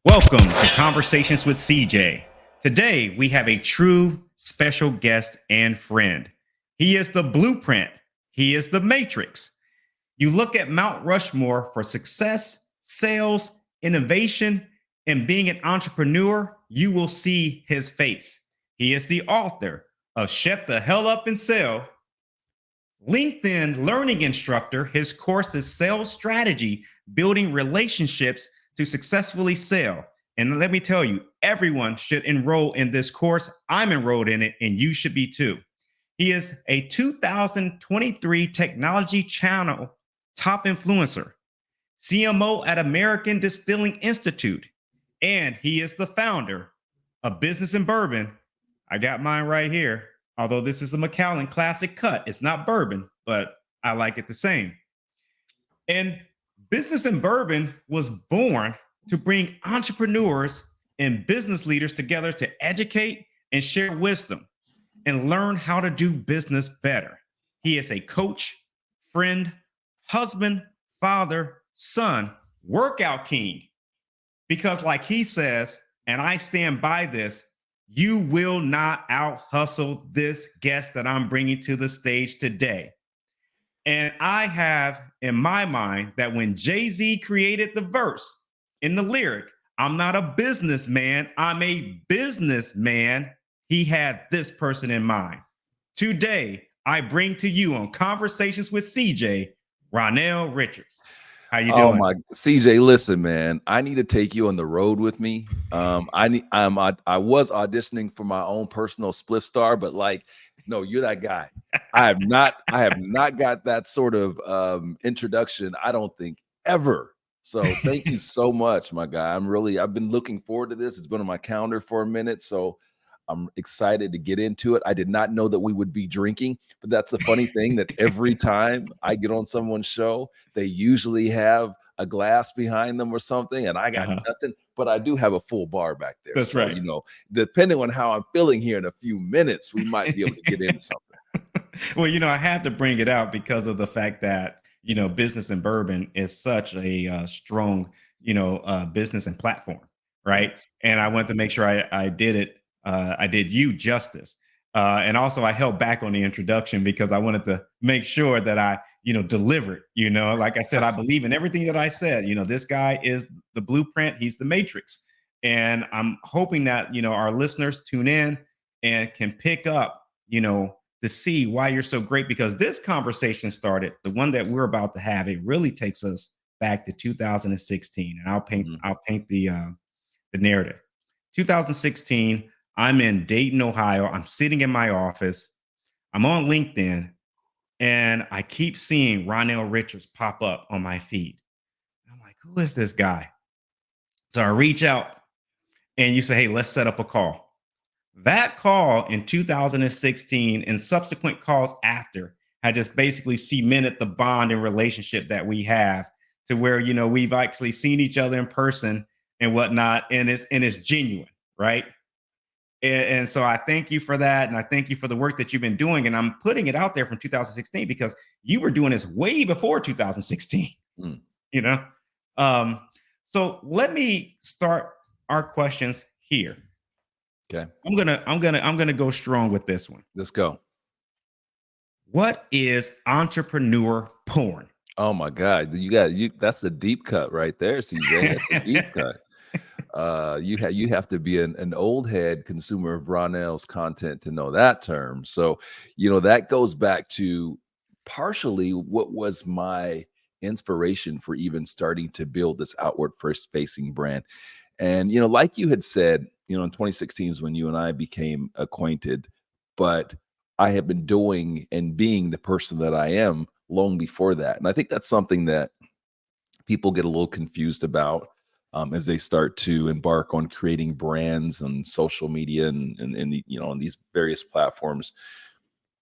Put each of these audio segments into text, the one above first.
Welcome to Conversations with CJ. Today, we have a true special guest and friend. He is the blueprint, he is the matrix. You look at Mount Rushmore for success, sales, innovation, and being an entrepreneur, you will see his face. He is the author of Shut the Hell Up and Sell, LinkedIn learning instructor. His course is Sales Strategy, Building Relationships to Successfully Sell. And let me tell you, everyone should enroll in this course. I'm enrolled in it, and you should be too. He is a 2023 Technology Channel top influencer, CMO at American Distilling Institute, and he is the founder of Business and Bourbon. I got mine right here. Although this is a Macallan Classic cut, it's not bourbon, but I like it the same. And Business and Bourbon was born to bring entrepreneurs and business leaders together to educate and share wisdom and learn how to do business better. He is a coach, friend, husband, father, son, workout king. Because, like he says, and I stand by this, you will not out hustle this guest that I'm bringing to the stage today. And I have in my mind that when Jay-Z created the verse in the lyric, I'm not a businessman, I'm a businessman, he had this person in mind. Today, I bring to you on Conversations with CJ, Ronnell Richards. How you Oh doing? my CJ, listen, man. I need to take you on the road with me. I was auditioning for my own personal spliff star, but no, you're that guy. I have not got that sort of introduction, I don't think, ever. So thank you so much, my guy. I've been looking forward to this. It's been on my calendar for a minute. So I'm excited to get into it. I did not know that we would be drinking, but that's the funny thing that every time I get on someone's show, they usually have a glass behind them or something, and I got nothing, but I do have a full bar back there. That's so, right. Depending on how I'm feeling here in a few minutes, we might be able to get into something. Well, I had to bring it out because of the fact that, Business and Bourbon is such a strong, business and platform, right? Yes. And I wanted to make sure I did it. I did you justice. And also I held back on the introduction because I wanted to make sure that I, delivered, like I said, I believe in everything that I said. This guy is the blueprint. He's the matrix. And I'm hoping that, our listeners tune in and can pick up, to see why you're so great, because this conversation started, the one that we're about to have, it really takes us back to 2016. And I'll paint the narrative. 2016, I'm in Dayton, Ohio. I'm sitting in my office. I'm on LinkedIn, and I keep seeing Ronnell Richards pop up on my feed. I'm like, who is this guy? So I reach out, and you say, hey, let's set up a call. That call in 2016 and subsequent calls after had just basically cemented the bond and relationship that we have, to where, we've actually seen each other in person and whatnot. And it's genuine, right? And so I thank you for that. And I thank you for the work that you've been doing. And I'm putting it out there from 2016 because you were doing this way before 2016, Mm. you know? So let me start our questions here. Okay. I'm gonna go strong with this one. Let's go. What is entrepreneur porn? Oh my God. That's a deep cut right there, CJ. That's a deep cut. You have to be an old head consumer of Ronnell's content to know that term. So, that goes back to partially what was my inspiration for even starting to build this outward first facing brand. And, like you had said, in 2016 is when you and I became acquainted, but I have been doing and being the person that I am long before that. And I think that's something that people get a little confused about as they start to embark on creating brands on social media and on these various platforms,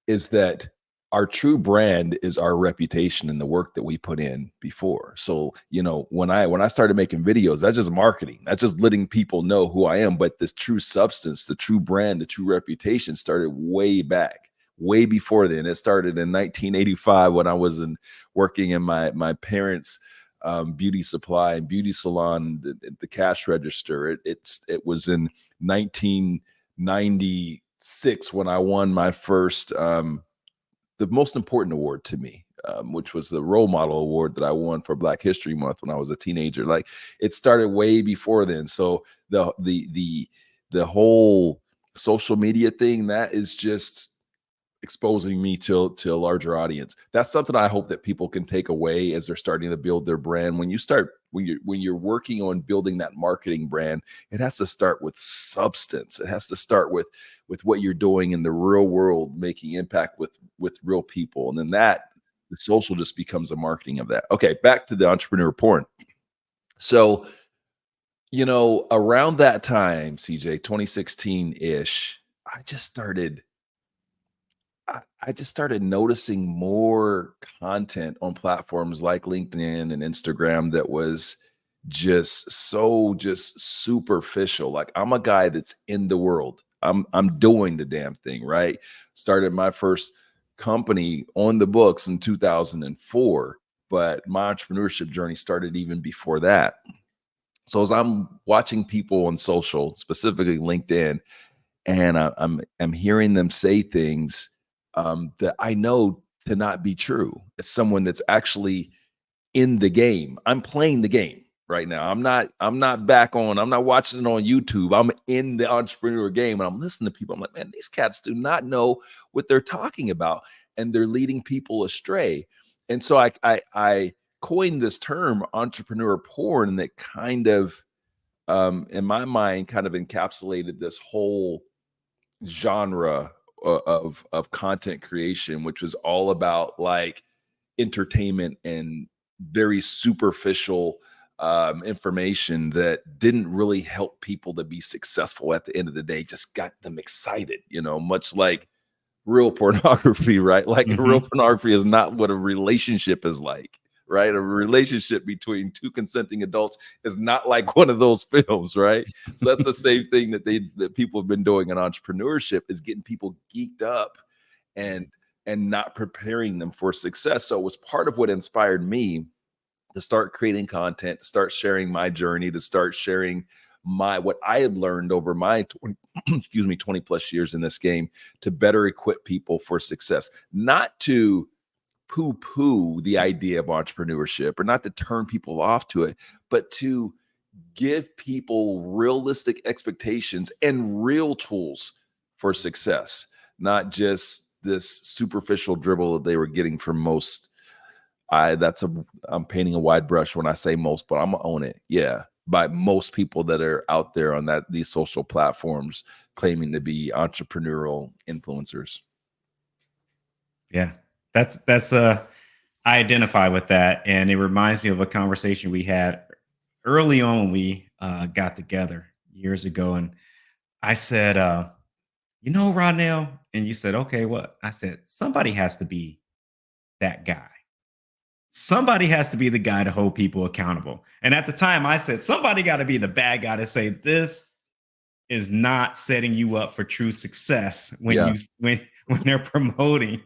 is that our true brand is our reputation and the work that we put in before. So, when I started making videos, that's just marketing. That's just letting people know who I am. But this true substance, the true brand, the true reputation started way back, way before then. It started in 1985 when I was working in my parents' beauty supply and beauty salon, the cash register. It was in 1996 when I won my first, the most important award to me, which was the role model award that I won for Black History Month when I was a teenager. Like, it started way before then. So the whole social media thing, that is just exposing me to a larger audience. That's something I hope that people can take away as they're starting to build their brand. When you're working on building that marketing brand, it has to start with substance. It has to start with what you're doing in the real world, making impact with real people. And then the social just becomes a marketing of that. Okay, back to the entrepreneur porn. So, around that time, CJ, 2016-ish, I just started noticing more content on platforms like LinkedIn and Instagram that was just superficial. Like, I'm a guy that's in the world. I'm doing the damn thing, right? Started my first company on the books in 2004, but my entrepreneurship journey started even before that. So as I'm watching people on social, specifically LinkedIn, and I'm hearing them say things that I know to not be true. It's someone that's actually in the game. I'm playing the game right now. I'm not back on. I'm not watching it on YouTube. I'm in the entrepreneur game, and I'm listening to people. I'm like, man, these cats do not know what they're talking about, and they're leading people astray. And so I coined this term, entrepreneur porn, and that kind of, in my mind, kind of encapsulated this whole genre of content creation, which was all about like entertainment and very superficial information that didn't really help people to be successful at the end of the day, just got them excited, much like real pornography, right? Like, real Mhm. pornography is not what a relationship is like, right? A relationship between two consenting adults is not like one of those films, right? So that's the same thing that people have been doing in entrepreneurship, is getting people geeked up and not preparing them for success. So it was part of what inspired me to start creating content, to start sharing my journey, to start sharing what I had learned over my 20, excuse me, 20 plus years in this game, to better equip people for success, not to poo-poo the idea of entrepreneurship or not to turn people off to it, but to give people realistic expectations and real tools for success, not just this superficial dribble that they were getting from most. I'm painting a wide brush when I say most, but I'm gonna own it. Yeah, by most people that are out there on these social platforms claiming to be entrepreneurial influencers. Yeah. That's I identify with that, and it reminds me of a conversation we had early on when we got together years ago, and I said, Ronnell, and you said, okay, what? I said, somebody has to be that guy. Somebody has to be the guy to hold people accountable. And at the time, I said, somebody got to be the bad guy to say this is not setting you up for true success when Yeah. when they're promoting.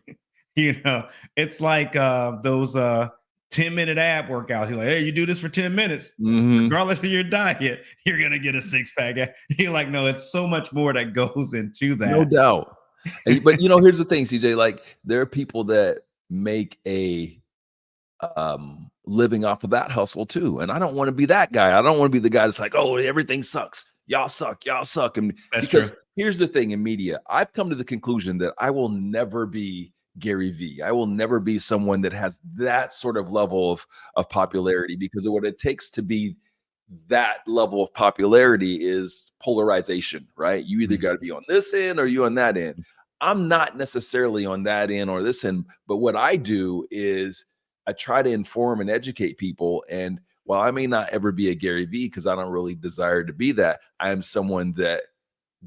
you know it's like those 10-minute ab workouts. You're like, hey, you do this for 10 minutes Mhm. regardless of your diet, you're gonna get a six-pack. You're like, no, it's so much more that goes into No that. doubt. But here's the thing, CJ. Like, there are people that make a living off of that hustle too. And I don't want to be that guy. I don't want to be the guy that's like, oh, everything sucks. Y'all suck. Y'all suck. And That's true. because here's the thing, in media, I've come to the conclusion that I will never be Gary Vee. I will never be someone that has that sort of level of popularity, because of what it takes to be that level of popularity is polarization, right? You either got to be on this end or you on that end. I'm not necessarily on that end or this end, but what I do is I try to inform and educate people. And while I may not ever be a Gary Vee, because I don't really desire to be that, I am someone that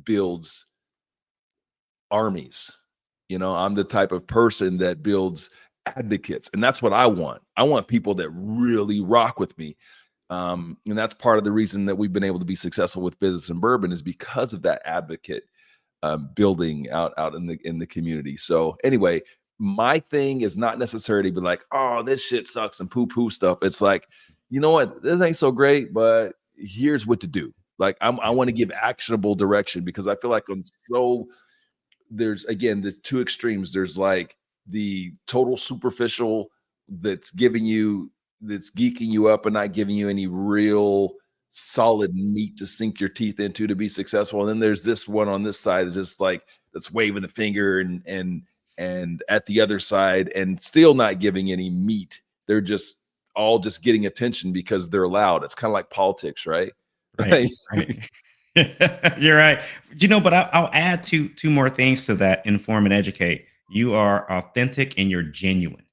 builds armies. I'm the type of person that builds advocates. And that's what I want. I want people that really rock with me. And that's part of the reason that we've been able to be successful with business and bourbon, is because of that advocate building out in the community. So anyway, my thing is not necessarily be like, oh, this shit sucks and poo poo stuff. It's like, you know what, this ain't so great, but here's what to do. Like I Yeah. want to give actionable direction because I feel like I'm so there's again the two extremes. There's like the total superficial that's giving you that's geeking you up and not giving you any real solid meat to sink your teeth into to be successful. And then there's this one on this side is just like that's waving the finger and at the other side and still not giving any meat. They're just all just getting attention because they're loud. It's kind of like politics, right? Right, right. You're right. But I'll add two more things to that: inform and educate. You are authentic and you're genuine,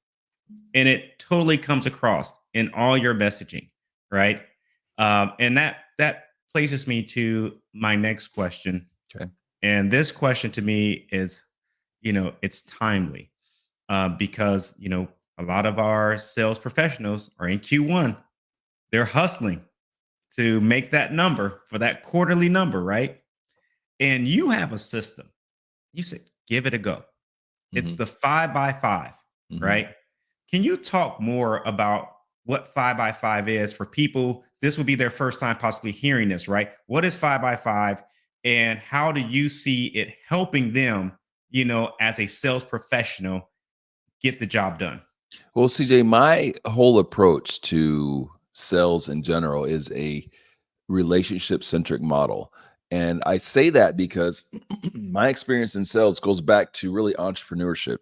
and it totally comes across in all your messaging, right? And that places me to my next question, Okay. and this question to me is, it's timely, because a lot of our sales professionals are in Q1. They're hustling to make that number for that quarterly number, right? And you have a system. You said, give it a go. It's Hmm. the 5 by 5, Hmm. right? Can you talk more about what 5 by 5 is for people? This will be their first time possibly hearing this, right? What is 5 by 5? And how do you see it helping them, as a sales professional, get the job done? Well, CJ, my whole approach to sales in general is a relationship centric model. And I say that because my experience in sales goes back to really entrepreneurship.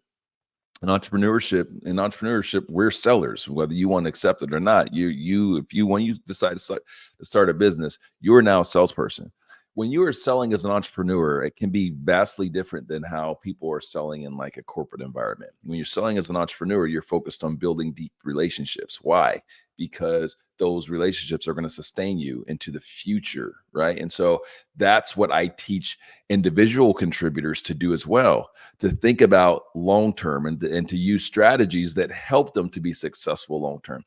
In entrepreneurship, we're sellers, whether you want to accept it or not. If you when you decide to start a business, you are now a salesperson. When you are selling as an entrepreneur, it can be vastly different than how people are selling in like a corporate environment. When you're selling as an entrepreneur, you're focused on building deep relationships. Why? Because those relationships are going to sustain you into the future, right? And so that's what I teach individual contributors to do as well, to think about long term and to use strategies that help them to be successful long term.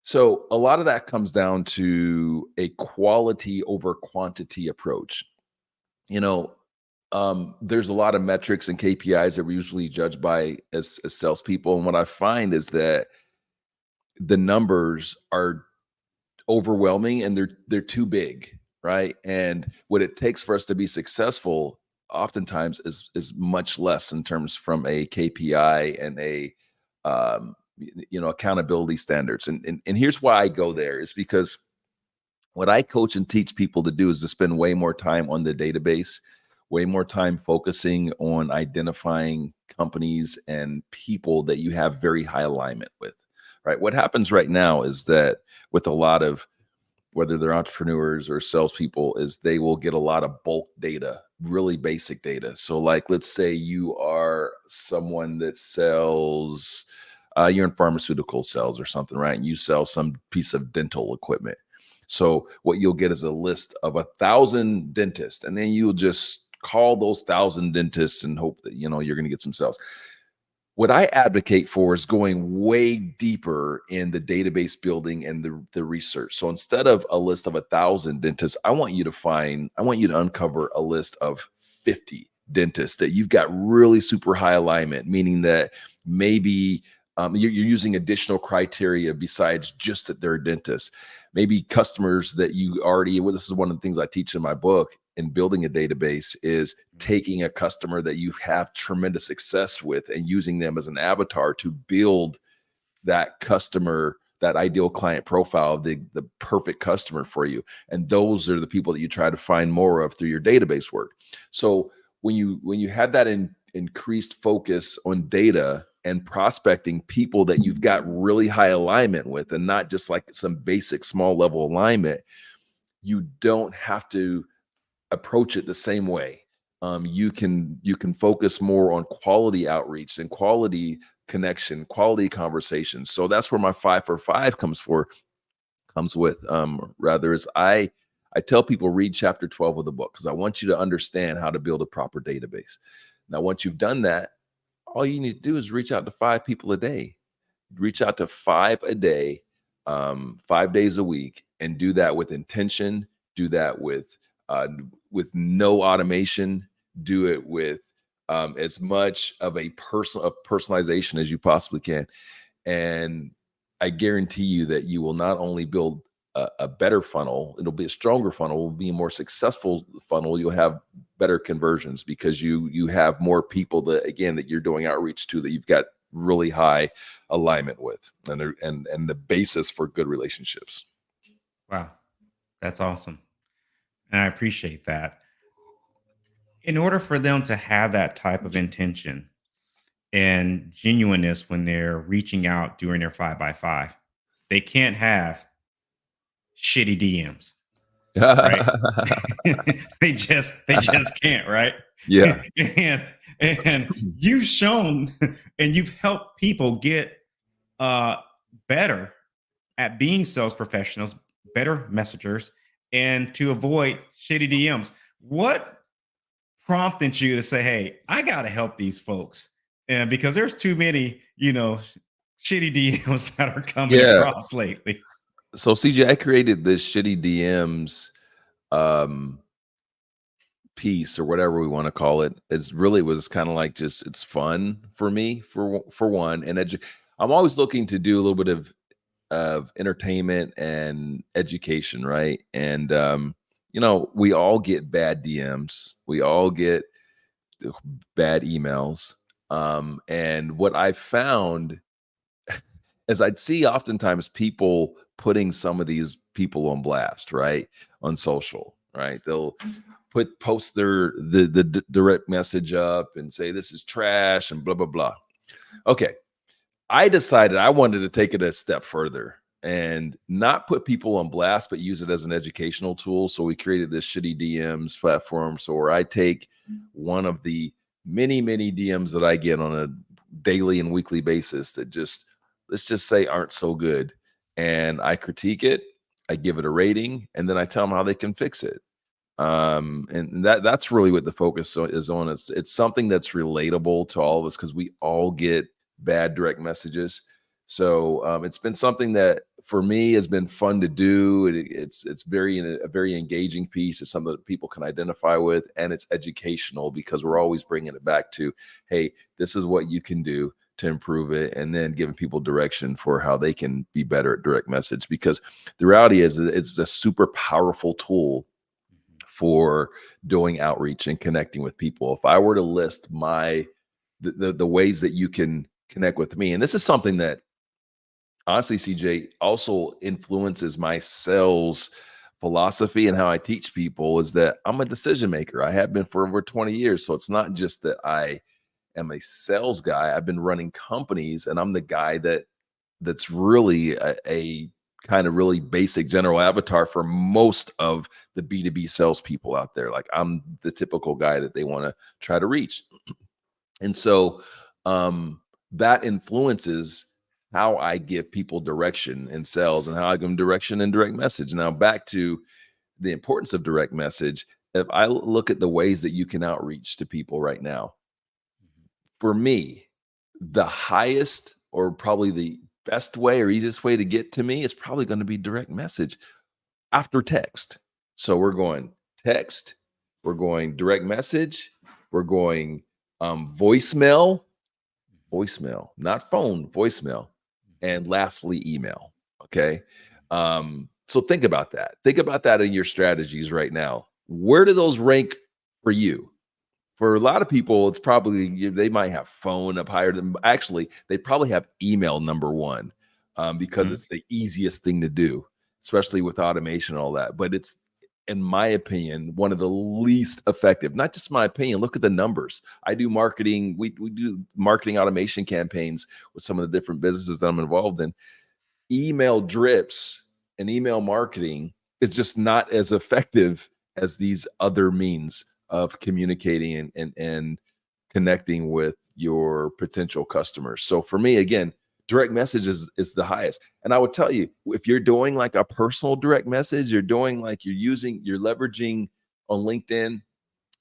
So a lot of that comes down to a quality over quantity approach. You know, there's a lot of metrics and KPIs that we usually judge by as salespeople, and what I find is that the numbers are overwhelming and they're too big, right? And what it takes for us to be successful oftentimes is much less in terms from a KPI and a accountability standards. And here's why I go there is because what I coach and teach people to do is to spend way more time on the database, way more time focusing on identifying companies and people that you have very high alignment with. Right. What happens right now is that with a lot of whether they're entrepreneurs or salespeople, is they will get a lot of bulk data, really basic data. So, like, let's say you are someone that sells, you're in pharmaceutical sales or something, right? And you sell some piece of dental equipment. So, what you'll get is a list of 1,000 dentists, and then you'll just call those 1,000 dentists and hope that you're going to get some sales. What I advocate for is going way deeper in the database building and the research. So instead of a list of 1,000 dentists, I want you to uncover a list of 50 dentists that you've got really super high alignment, meaning that maybe you're using additional criteria besides just that they're dentists. Maybe customers that you already, well, this is one of the things I teach in my book in building a database is taking a customer that you have tremendous success with and using them as an avatar to build that customer, that ideal client profile, the perfect customer for you. And those are the people that you try to find more of through your database work. So when you have that increased focus on data and prospecting people that you've got really high alignment with and not just like some basic small level alignment, you don't have to approach it the same way. You can focus more on quality outreach and quality connection, quality conversations. So that's where my 5 for 5 comes with. Rather is I tell people read chapter 12 of the book because I want you to understand how to build a proper database. Now, once you've done that, all you need to do is reach out to 5 people a day. Reach out to 5 a day, 5 days a week, and do that with intention. Do that with no automation. Do it with as much of a personalization as you possibly can. And I guarantee you that you will not only build a better funnel, it'll be a stronger funnel, will be a more successful funnel. You'll have better conversions because you have more people that, again, that you're doing outreach to, that you've got really high alignment with, and the basis for good relationships. Wow, that's awesome. And I appreciate that. In order for them to have that type of intention and genuineness when they're reaching out during their 5x5, they can't have shitty DMs, right? They just can't, right? Yeah. and and you've shown and you've helped people get uh better at being sales professionals, better messengers, and to avoid shitty DMs. What prompted you to say, "Hey, I got to help these folks," and because there's too many, shitty DMs that are coming Yeah. across lately. So CJ, I created this shitty DMs um piece, or whatever we want to call it. It's really was kind of like, just it's fun for me, for one, and I'm always looking to do a little bit of entertainment and education, right? And we all get bad DMs, we all get bad emails. And what I found is, I'd see oftentimes people putting some of these people on blast, right? On social, right? They'll post the direct message up and say this is trash and blah blah blah. Okay, I decided I wanted to take it a step further and not put people on blast, but use it as an educational tool. So we created this shitty DMs platform. So where I take one of the many DMs that I get on a daily and weekly basis that just, let's just say, aren't so good, and I critique it, I give it a rating, and then I tell them how they can fix it. And that's really what the focus is on. It's something that's relatable to all of us, because we all get bad direct messages. So it's been something that for me has been fun to do. It's a very engaging piece. It's something that people can identify with, and it's educational because we're always bringing it back to, hey, this is what you can do to improve it, and then giving people direction for how they can be better at direct message. Because the reality is, it's a super powerful tool for doing outreach and connecting with people. If I were to list the ways that you can connect with me, and this is something that honestly, CJ, also influences my sales philosophy and how I teach people, is that I'm a decision maker. I have been for over 20 years. So it's not just that I am a sales guy. I've been running companies, and I'm the guy that's really a kind of really basic general avatar for most of the B2B salespeople out there. Like, I'm the typical guy that they want to try to reach. And so that influences how I give people direction in sales, and how I give them direction in direct message. Now, back to the importance of direct message. If I look at the ways that you can outreach to people right now, for me, the highest, or probably the best way or easiest way to get to me, is probably going to be direct message after text. So we're going text, we're going direct message, we're going voicemail, not phone, voicemail, and lastly, email. Okay. So think about that. Think about that in your strategies right now. Where do those rank for you? For a lot of people, it's probably they might have phone up higher than, actually, they probably have email number one, because Mhm. it's the easiest thing to do, especially with automation and all that. But it's, in my opinion, one of the least effective. Not just my opinion. Look at the numbers. I do marketing. We do marketing automation campaigns with some of the different businesses that I'm involved in. Email drips and email marketing is just not as effective as these other means of communicating and connecting with your potential customers. So for me, again, direct message is the highest. And I would tell you, if you're doing like a personal direct message, you're doing like you're leveraging on LinkedIn,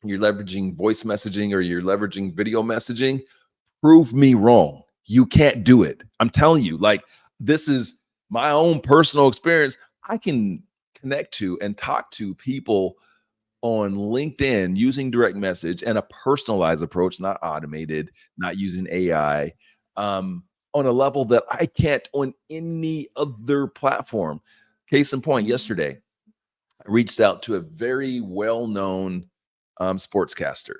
you're leveraging voice messaging, or you're leveraging video messaging, prove me wrong. You can't do it. I'm telling you, like, this is my own personal experience. I can connect to and talk to people on LinkedIn using direct message and a personalized approach, not automated, not using AI. on a level that I can't on any other platform. Case in point, yesterday, I reached out to a very well-known sportscaster,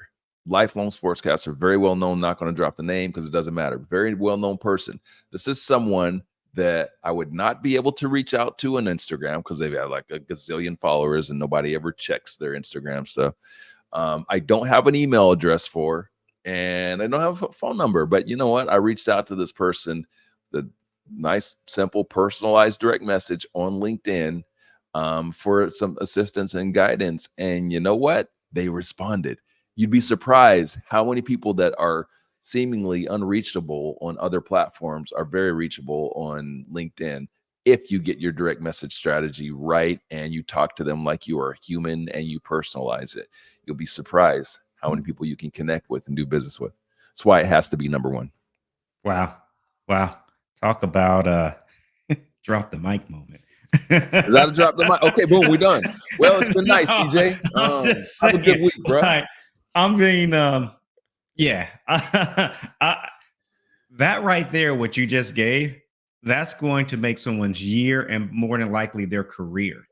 lifelong sportscaster, very well known. Not going to drop the name because it doesn't matter. Very well-known person. This is someone that I would not be able to reach out to on Instagram because they've got like a gazillion followers and nobody ever checks their Instagram stuff. I don't have an email address for, and I don't have a phone number. But you know what? I reached out to this person, the nice, simple, personalized direct message on LinkedIn for some assistance and guidance. And you know what? They responded. You'd be surprised how many people that are seemingly unreachable on other platforms are very reachable on LinkedIn if you get your direct message strategy right and you talk to them like you are a human and you personalize it. You'll be surprised how many people you can connect with and do business with. That's why it has to be number one. Wow. Wow. Talk about drop the mic moment. Is that a drop the mic? Okay, boom, we're done. Well, it's been nice, No, CJ. I'm just Have a good saying, week, bro. like, I'm being yeah. That right there, what you just gave, that's going to make someone's year and more than likely their career.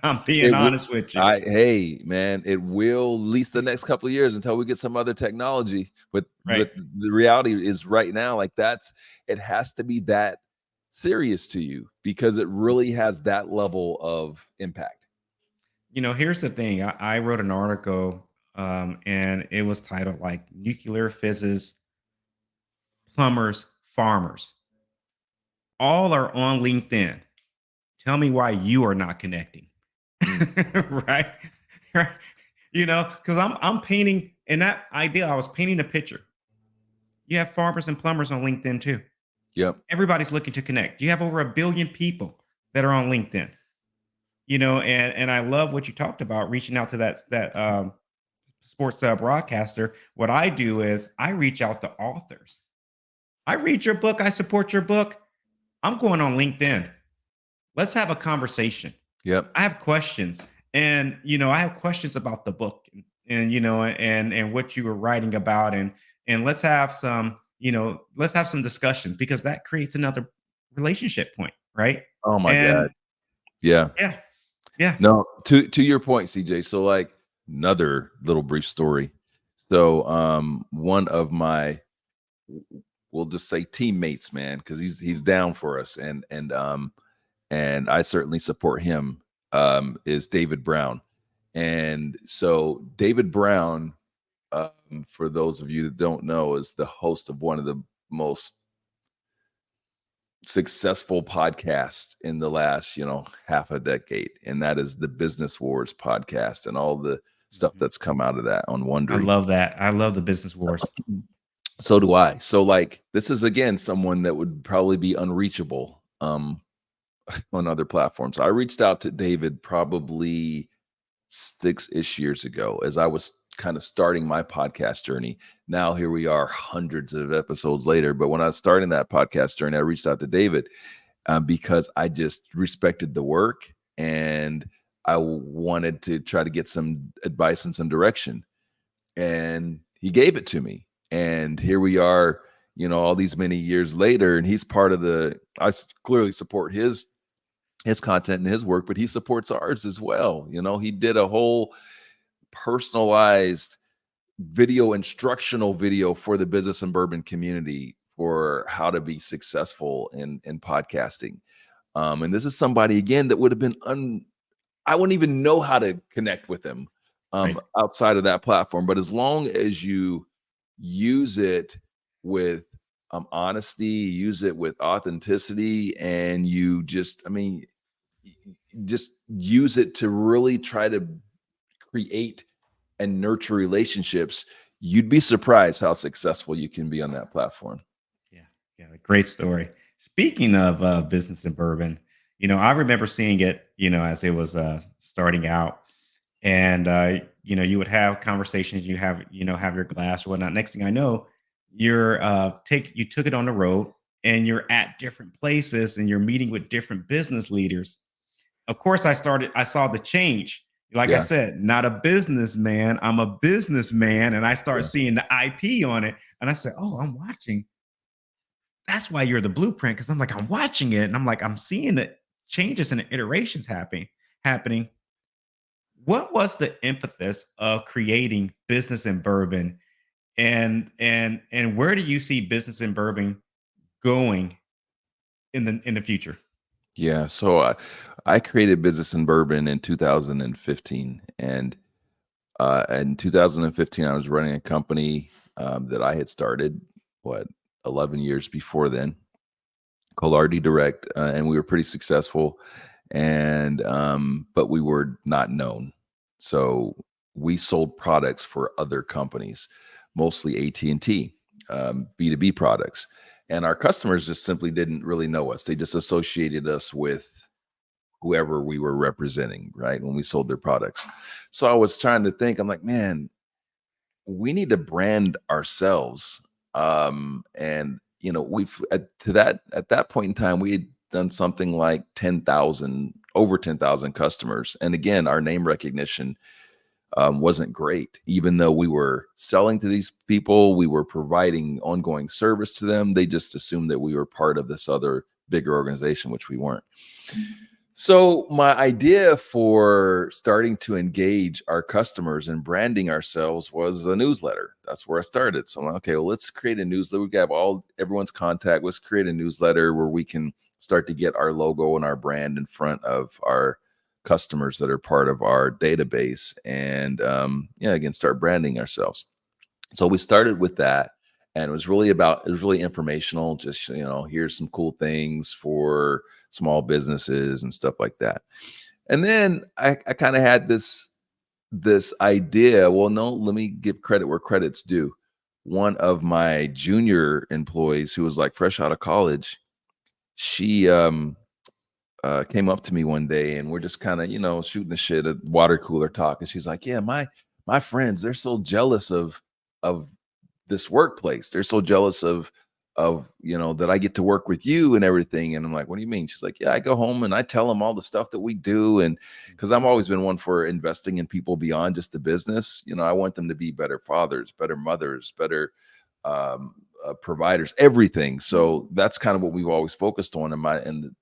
I'm being It will. honest with you. Hey, man, it will at least the next couple of years until we get some other technology. But Right. the reality is right now, like it has to be that serious to you because it really has that level of impact. Here's the thing. I wrote an article and it was titled like nuclear physics, plumbers, farmers. All are on LinkedIn. Tell me why you are not connecting. Right? Right. Because I'm painting in that idea, I was painting a picture. You have farmers and plumbers on LinkedIn too. Yep. Everybody's looking to connect. You have over 1 billion people that are on LinkedIn. And I love what you talked about reaching out to that sports broadcaster. What I do is I reach out to authors. I read your book. I support your book. I'm going on LinkedIn. Let's have a conversation. Yep. I have questions, and I have questions about the book, and what you were writing about, and let's have some discussion because that creates another relationship point, right? Oh my God. And Yeah. yeah, yeah, No, to your point, CJ. So like another little brief story. So one of my we'll just say teammates, man, because he's down for us and I certainly support him, is David Brown. And so David Brown, for those of you that don't know, is the host of one of the most successful podcast in the last half a decade, and that is the Business Wars podcast and all the stuff Mhm. that's come out of that on I Wondery. love that. I love the business wars. So do I. So like this is again someone that would probably be unreachable on other platforms. I reached out to David probably 6-ish years ago as I was kind of starting my podcast journey. Now here we are hundreds of episodes later, but when I was starting that podcast journey, I reached out to David because I just respected the work and I wanted to try to get some advice and some direction. And he gave it to me. And here we are, all these many years later. And he's part of clearly support his content and his work, but he supports ours as well. He did a whole personalized instructional video for the business and bourbon community for how to be successful in podcasting. And this is somebody again that would have been I wouldn't even know how to connect with them Right. outside of that platform. But as long as you use it with honesty, use it with authenticity, and you just use it to really try to create and nurture relationships, you'd be surprised how successful you can be on that platform. Yeah, yeah, great story. Speaking of business and bourbon, I remember seeing it, as it was starting out, and you would have conversations. You have your glass or whatnot. Next thing I know, you took it on the road, and you're at different places, and you're meeting with different business leaders. Of course, I saw the change. Like I Yeah. said, not a businessman, I'm a businessman, and I start Yeah. seeing the IP on it, and I said, "Oh, I'm watching." that's why you're the blueprint. Cause I'm like, I'm watching it and I'm like, I'm seeing the changes and the iterations happening. What was the impetus of creating Business in Bourbon? And where do you see Business in Bourbon going in the future? Yeah, so I created Business in Bourbon in 2015, and in 2015 I was running a company that I had started what 11 years before then, called RD Direct, and we were pretty successful, and but we were not known. So we sold products for other companies, mostly AT&T, B2B products, and our customers just simply didn't really know us. They just associated us with whoever we were representing, right? When we sold their products. So I was trying to think, I'm like, man, we need to brand ourselves. And we've at that point in time, we had done something like 10,000, over 10,000 customers. And again, our name recognition wasn't great. Even though we were selling to these people, we were providing ongoing service to them. They just assumed that we were part of this other bigger organization, which we weren't. So my idea for starting to engage our customers and branding ourselves was a newsletter. That's where I started. So I'm like, okay, well, let's create a newsletter. We have everyone's contact. Let's create a newsletter where we can start to get our logo and our brand in front of our customers that are part of our database, and yeah, again, start branding ourselves. So we started with that, and it was really informational. Just here's some cool things for small businesses and stuff like that. And then I kind of had this idea. Well, no, let me give credit where credit's due. One of my junior employees, who was like fresh out of college, she came up to me one day, and we're just kind of shooting the shit at water cooler talk, and she's like, yeah, my friends, they're so jealous of this workplace. They're so jealous of that I get to work with you and everything. And I'm like, what do you mean? She's like, yeah, I go home and I tell them all the stuff that we do. And because I've always been one for investing in people beyond just the business. I want them to be better fathers, better mothers, better providers, everything. So that's kind of what we've always focused on in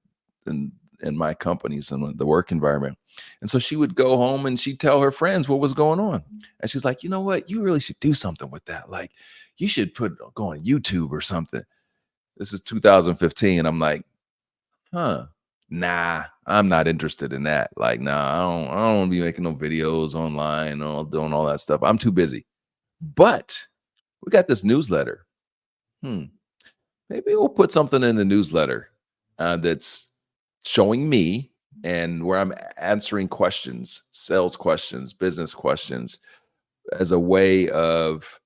my companies and the work environment. And so she would go home and she'd tell her friends what was going on. And she's like, you know what? You really should do something with that. Like, you should go on YouTube or something. This is 2015. I'm like, huh, nah, I'm not interested in that. Like, nah, I don't want to be making no videos online or doing all that stuff. I'm too busy. But we got this newsletter. Hmm, maybe we'll put something in the newsletter that's showing me, and where I'm answering questions, sales questions, business questions, as a way of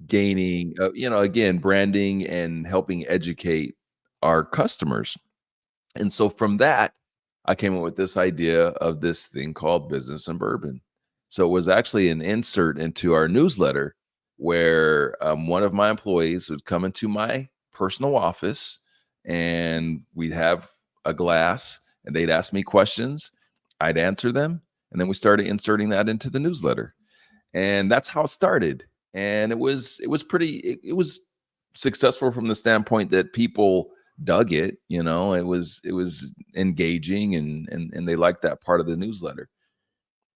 gaining, again, branding and helping educate our customers. And so from that, I came up with this idea of this thing called Business and Bourbon. So it was actually an insert into our newsletter where one of my employees would come into my personal office, and we'd have a glass, and they'd ask me questions. I'd answer them. And then we started inserting that into the newsletter. And that's how it started. And it was successful from the standpoint that people dug it. It was engaging, and they liked that part of the newsletter.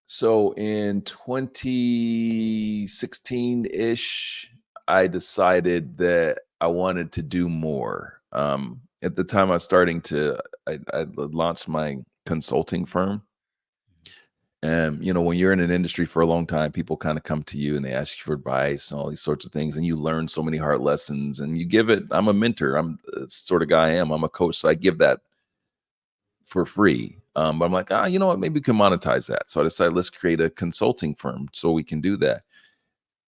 So in 2016-ish, I decided that I wanted to do more. At the time, I launched my consulting firm. And when you're in an industry for a long time, people kind of come to you and they ask you for advice and all these sorts of things, and you learn so many hard lessons, and you give it. I'm a mentor. I'm the sort of guy I am. I'm a coach, so I give that for free. But I'm like, you know what? Maybe we can monetize that. So I decided, let's create a consulting firm so we can do that.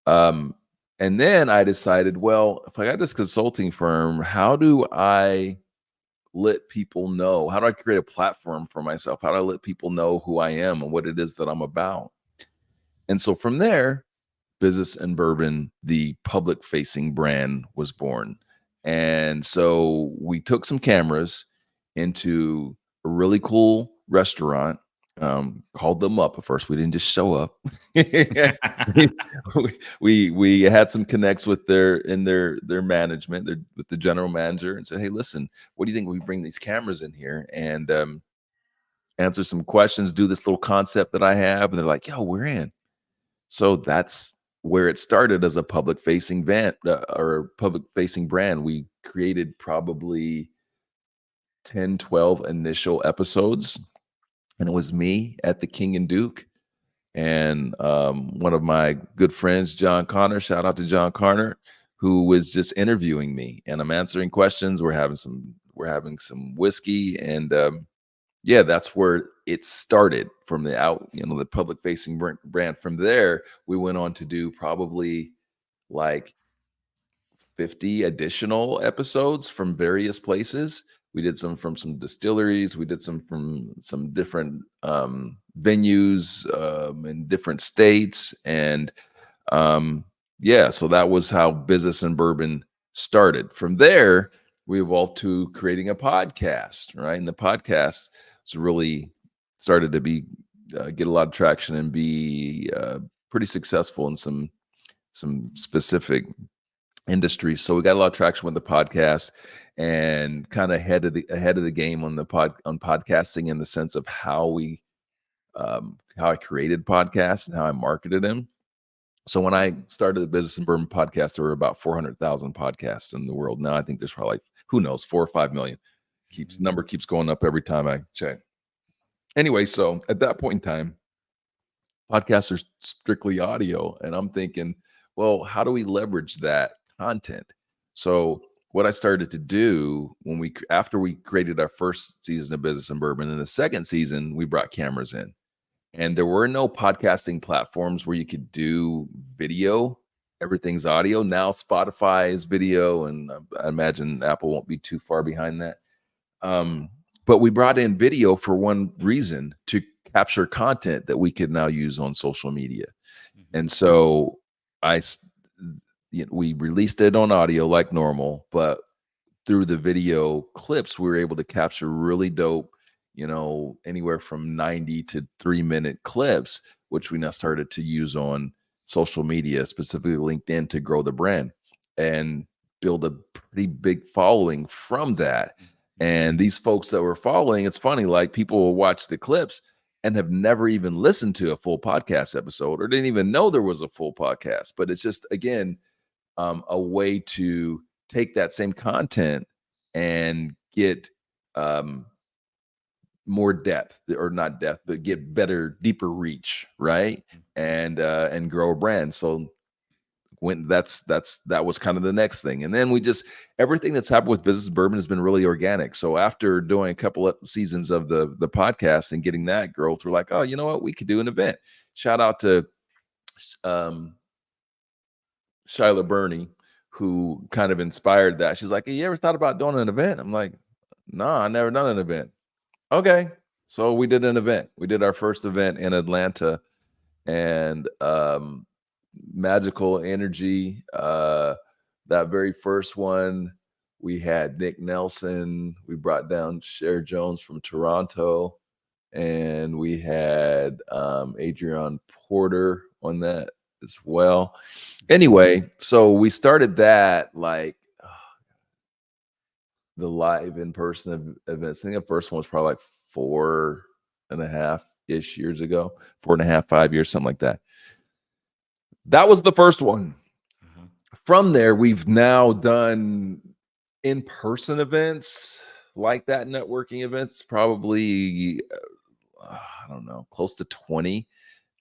Um, and then I decided, well, if I got this consulting firm, how do I let people know? How do I create a platform for myself? How do I let people know who I am and what it is that I'm about? And so from there, Business and Bourbon, the public facing brand, was born. And so we took some cameras into a really cool restaurant Called them up. At first, we didn't just show up. we, we had some connects with their management, with the general manager, and said, "Hey, listen, what do you think we bring these cameras in here and answer some questions, do this little concept that I have?" And they're like, "Yo, we're in." So that's where it started as a public facing van or public facing brand. We created probably 10, 12 initial episodes, and it was me at the King and Duke and one of my good friends, John Connor. Shout out to John Connor, who was just interviewing me, and I'm answering questions. We're having some whiskey, and yeah, that's where it started from the public facing brand. From there, we went on to do probably like 50 additional episodes from various places. We did some from some distilleries. We did some from some different venues in different states. And yeah, so that was how Business and Bourbon started. From there, we evolved to creating a podcast, right? And the podcast was really started to be get a lot of traction and be pretty successful in some specific industry. So we got a lot of traction with the podcast and kind of ahead of the game on on podcasting in the sense of how I created podcasts and how I marketed them. So when I started the Business and Bourbon podcast, there were about 400,000 podcasts in the world. Now I think there's probably, who knows, 4 or 5 million. Number keeps going up every time I check. Anyway, so at that point in time, podcasts are strictly audio, and I'm thinking, well, how do we leverage that content? So what I started to do after we created our first season of Business and Bourbon, in the second season, we brought cameras in. And there were no podcasting platforms where you could do video. Everything's audio. Now Spotify is video, and I imagine Apple won't be too far behind that. But we brought in video for one reason, to capture content that we could now use on social media. And so we released it on audio like normal, but through the video clips, we were able to capture really dope, anywhere from 90 to 3-minute clips, which we now started to use on social media, specifically LinkedIn, to grow the brand and build a pretty big following from that. And these folks that were following, it's funny, like people will watch the clips and have never even listened to a full podcast episode or didn't even know there was a full podcast. But it's just, again, a way to take that same content and get more depth, or not depth, but get better, deeper reach, right? And grow a brand. So that was kind of the next thing. And then everything that's happened with Business Bourbon has been really organic. So after doing a couple of seasons of the podcast and getting that growth, we're like, oh, you know what, we could do an event. Shout out to Shyla Burney, who kind of inspired that. She's like, hey, you ever thought about doing an event? I'm like, no, I never done an event. Okay. So we did an event. We did our first event in Atlanta, and magical energy. That very first one, we had Nick Nelson. We brought down Cher Jones from Toronto, and we had Adrian Porter on that as well. Anyway, so we started that like the live in-person events. I think the first one was probably like 4.5-ish years ago, 4.5, 5 years, something like that. That was the first one. From there, we've now done in-person events like that, networking events, probably, I don't know, close to 20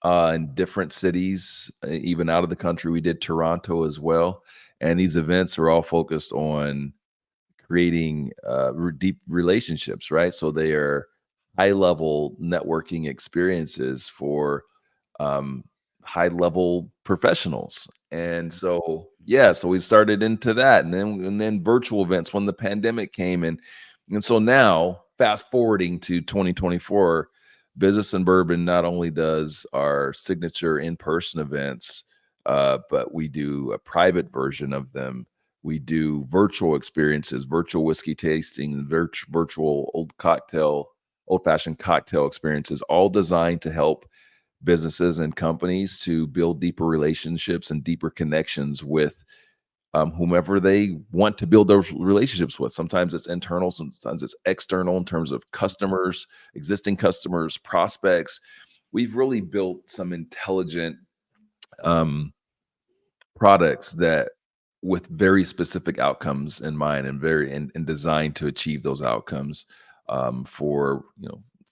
in different cities, even out of the country. We did Toronto as well. And these events are all focused on creating deep relationships, right? So they are high-level networking experiences for high-level professionals. And so, yeah, so we started into that, and then virtual events when the pandemic came in. And so now, fast forwarding to 2024, Business and Bourbon not only does our signature in-person events, but we do a private version of them. We do virtual experiences, virtual whiskey tasting, virtual old cocktail old-fashioned cocktail experiences, all designed to help businesses and companies to build deeper relationships and deeper connections with whomever they want to build those relationships with. Sometimes it's internal, sometimes it's external in terms of customers, existing customers, prospects. We've really built some intelligent um, products that with very specific outcomes in mind and and designed to achieve those outcomes for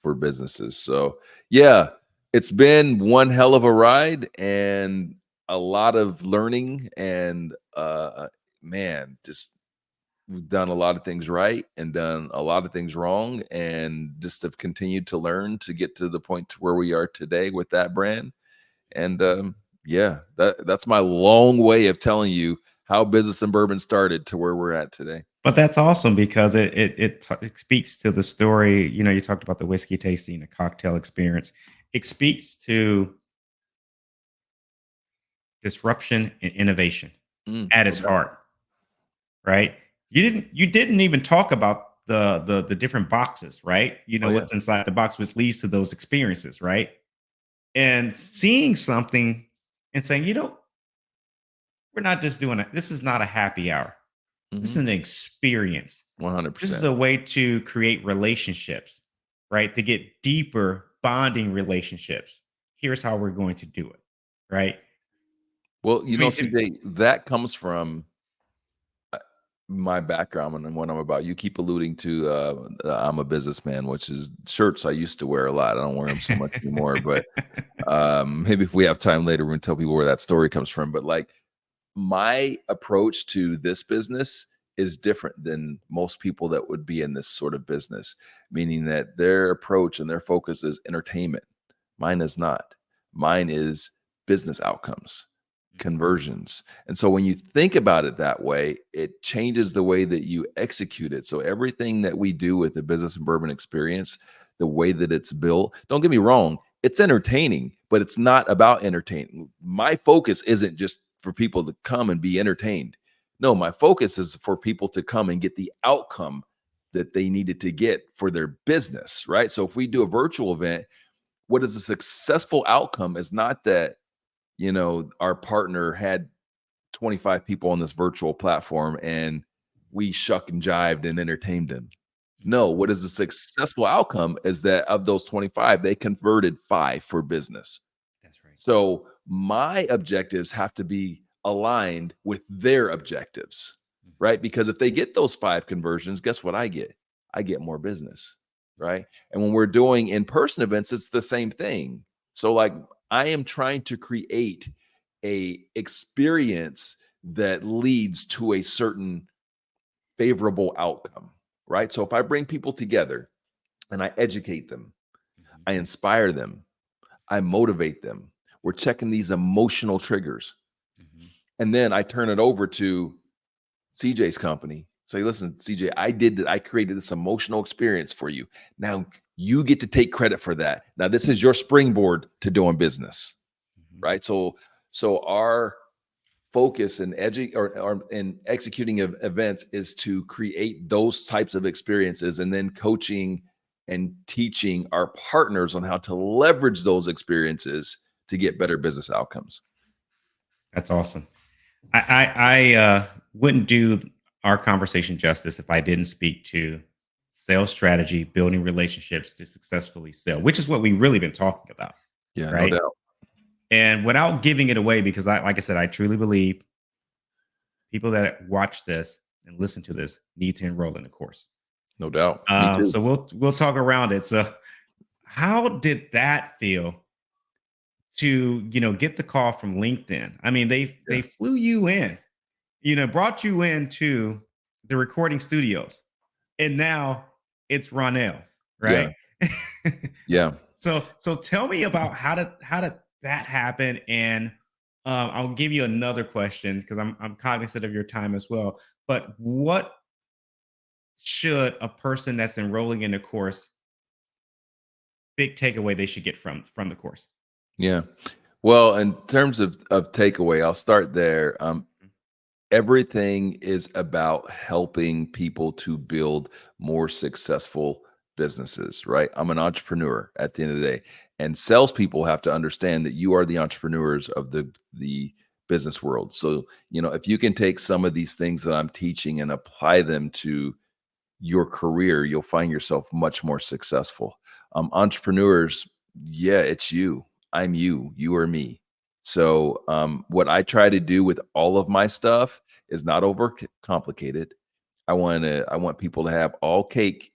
for businesses. So yeah, it's been one hell of a ride and a lot of learning and man, just we've done a lot of things right and done a lot of things wrong and just have continued to learn to get to the point to where we are today with that brand. And yeah, that's my long way of telling you how business and bourbon started to where we're at today. But that's awesome because it speaks to the story. You know, you talked about the whiskey tasting, the cocktail experience. It speaks to disruption and innovation at No its doubt. heart, right? You didn't even talk about the different boxes, right? You Oh know yeah. what's inside the box, which leads to those experiences, right? And seeing something and saying, we're not just doing it. This is not a happy hour. This is Hmm. an experience. This is 100%. a way to create relationships, right? To get deeper bonding relationships. Here's how we're going to do it, right? Well, I mean, CJ, that comes from my background and what I'm about. You keep alluding to I'm a businessman, which is shirts I used to wear a lot. I don't wear them so much anymore, but maybe if we have time later, we're gonna tell people where that story comes from. But like my approach to this business is different than most people that would be in this sort of business, meaning that their approach and their focus is entertainment. Mine is not. Mine is business outcomes, conversions. And so when you think about it that way, it changes the way that you execute it. So everything that we do with the business and bourbon experience, the way that it's built, don't get me wrong, it's entertaining, but it's not about entertaining. My focus isn't just for people to come and be entertained. No, my focus is for people to come and get the outcome that they needed to get for their business, right? So if we do a virtual event, what is a successful outcome is not that, our partner had 25 people on this virtual platform and we shuck and jived and entertained them. No, what is a successful outcome is that of those 25, they converted 5 for business. That's right. So my objectives have to be aligned with their objectives, Mhm. right? Because if they get those 5 conversions, guess what I get? I get more business, right? And when we're doing in-person events, it's the same thing. So like I am trying to create a experience that leads to a certain favorable outcome, right? So if I bring people together and I educate them, Mhm. I inspire them, I motivate them. We're checking these emotional triggers. Mhm. And then I turn it over to CJ's company. Say, listen, CJ, I created this emotional experience for you. Now you get to take credit for that. Now this is your springboard to doing business, Mhm. right? So our focus in or in executing events is to create those types of experiences and then coaching and teaching our partners on how to leverage those experiences to get better business outcomes. That's awesome. I wouldn't do our conversation justice if I didn't speak to sales strategy, building relationships to successfully sell, which is what we've really been talking about, Yeah, no right? doubt. And without giving it away, because like I said, I truly believe people that watch this and listen to this need to enroll in the course. No doubt. Me too. So we'll talk around it. So how did that feel to get the call from LinkedIn? I mean, they Yeah. flew you in, brought you into the recording studios, and now it's Ronnell, Yeah. right? Yeah. So tell me about how did that happen, and I'll give you another question because I'm cognizant of your time as well. But what should a person that's enrolling in the course big takeaway they should get from the course? Yeah. Well, in terms of takeaway, I'll start there. Everything is about helping people to build more successful businesses, right? I'm an entrepreneur at the end of the day. And salespeople have to understand that you are the entrepreneurs of the business world. So, if you can take some of these things that I'm teaching and apply them to your career, you'll find yourself much more successful. Entrepreneurs, yeah, it's you. I'm you. You are me. So, what I try to do with all of my stuff is not over complicated. I want people to have all cake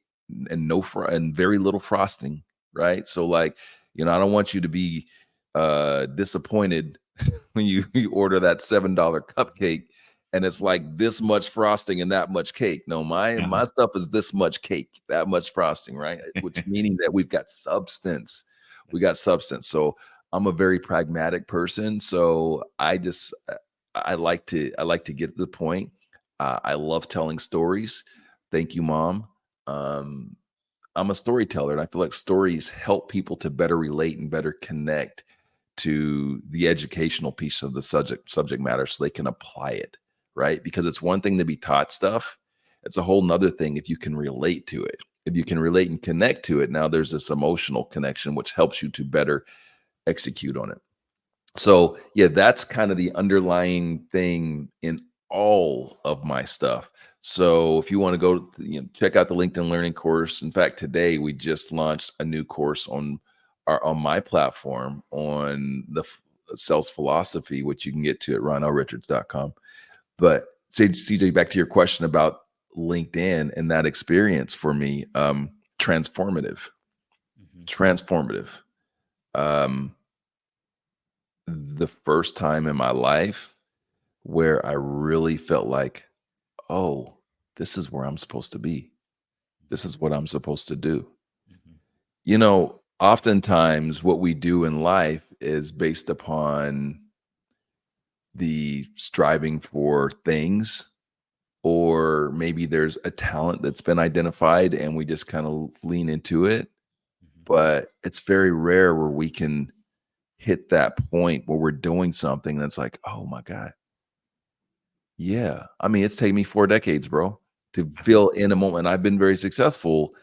and and very little frosting, right? So, like, I don't want you to be disappointed when you order that $7 cupcake and it's like this much frosting and that much cake. No, my Uh-huh. stuff is this much cake, that much frosting, right? Which meaning that we've got substance. We That's got substance. So I'm a very pragmatic person. So I like to get to the point. I love telling stories. Thank you, mom. Um, I'm a storyteller, and I feel like stories help people to better relate and better connect to the educational piece of the subject matter so they can apply it, right? Because it's one thing to be taught stuff. It's a whole nother thing if you can relate to it. If you can relate and connect to it, now there's this emotional connection which helps you to better execute on it. So, yeah, that's kind of the underlying thing in all of my stuff. So, if you want to go, check out the LinkedIn Learning course. In fact, today we just launched a new course on my platform on the sales philosophy, which you can get to at ronnellrichards.com. But CJ, back to your question about LinkedIn and that experience for me, transformative, Mhm. transformative. Um, the first time in my life where I really felt like, oh, this is where I'm supposed to be. This is what I'm supposed to do. Mhm. Oftentimes what we do in life is based upon the striving for things, or maybe there's a talent that's been identified and we just kind of lean into it. Mhm. But it's very rare where we can hit that point where we're doing something that's like, oh my God. Yeah. I mean, it's taken me 4 decades, bro, to feel in a moment. I've been very successful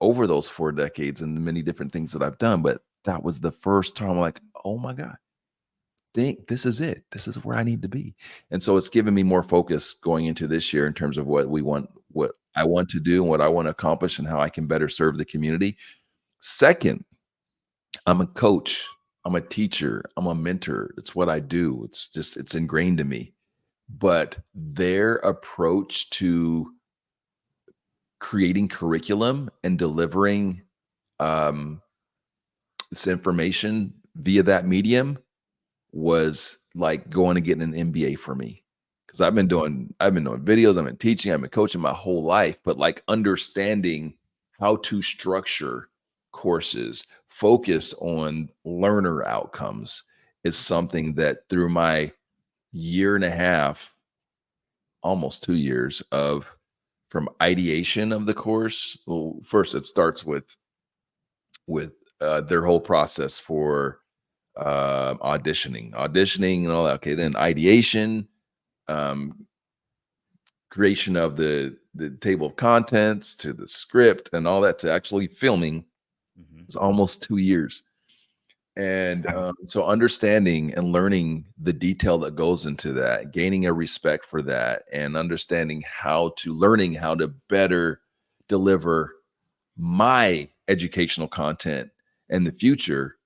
over those 4 decades and the many different things that I've done, but that was the first time I'm like, "Oh my god, think this is it. This is where I need to be." And so it's given me more focus going into this year in terms of what I want to do and what I want to accomplish and how I can better serve the community. Second, I'm a coach, I'm a teacher, I'm a mentor. It's what I do. It's ingrained in me. But their approach to creating curriculum and delivering um, this information via that medium was like going to get an MBA for me. Because I've been doing videos, I've been teaching, I've been coaching my whole life, but like understanding how to structure courses, focus on learner outcomes is something that through my year and a half, almost 2 years of from ideation of the course. Well, first it starts with their whole process for auditioning and all that. Okay, then ideation, um, creation of the table of contents to the script and all that to actually filming Mhm. is almost 2 years. And Wow. so understanding and learning the detail that goes into that, gaining a respect for that, and understanding learning how to better deliver my educational content in the future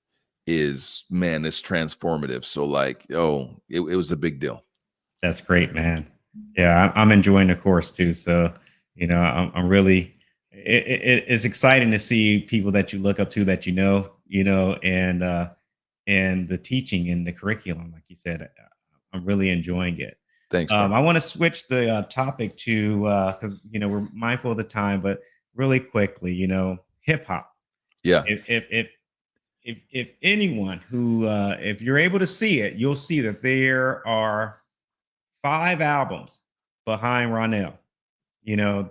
is, man, it's transformative. So like, oh, it was a big deal. That's great, man. Yeah, I'm enjoying the course too. So, I'm really. It's exciting to see people that you look up to that and the teaching and the curriculum, like you said. I'm really enjoying it. Thanks, bro. I want to switch the topic to because we're mindful of the time, but really quickly, hip hop. Yeah. If if if if anyone who if you're able to see it, you'll see that there are 5 albums behind Ronnell.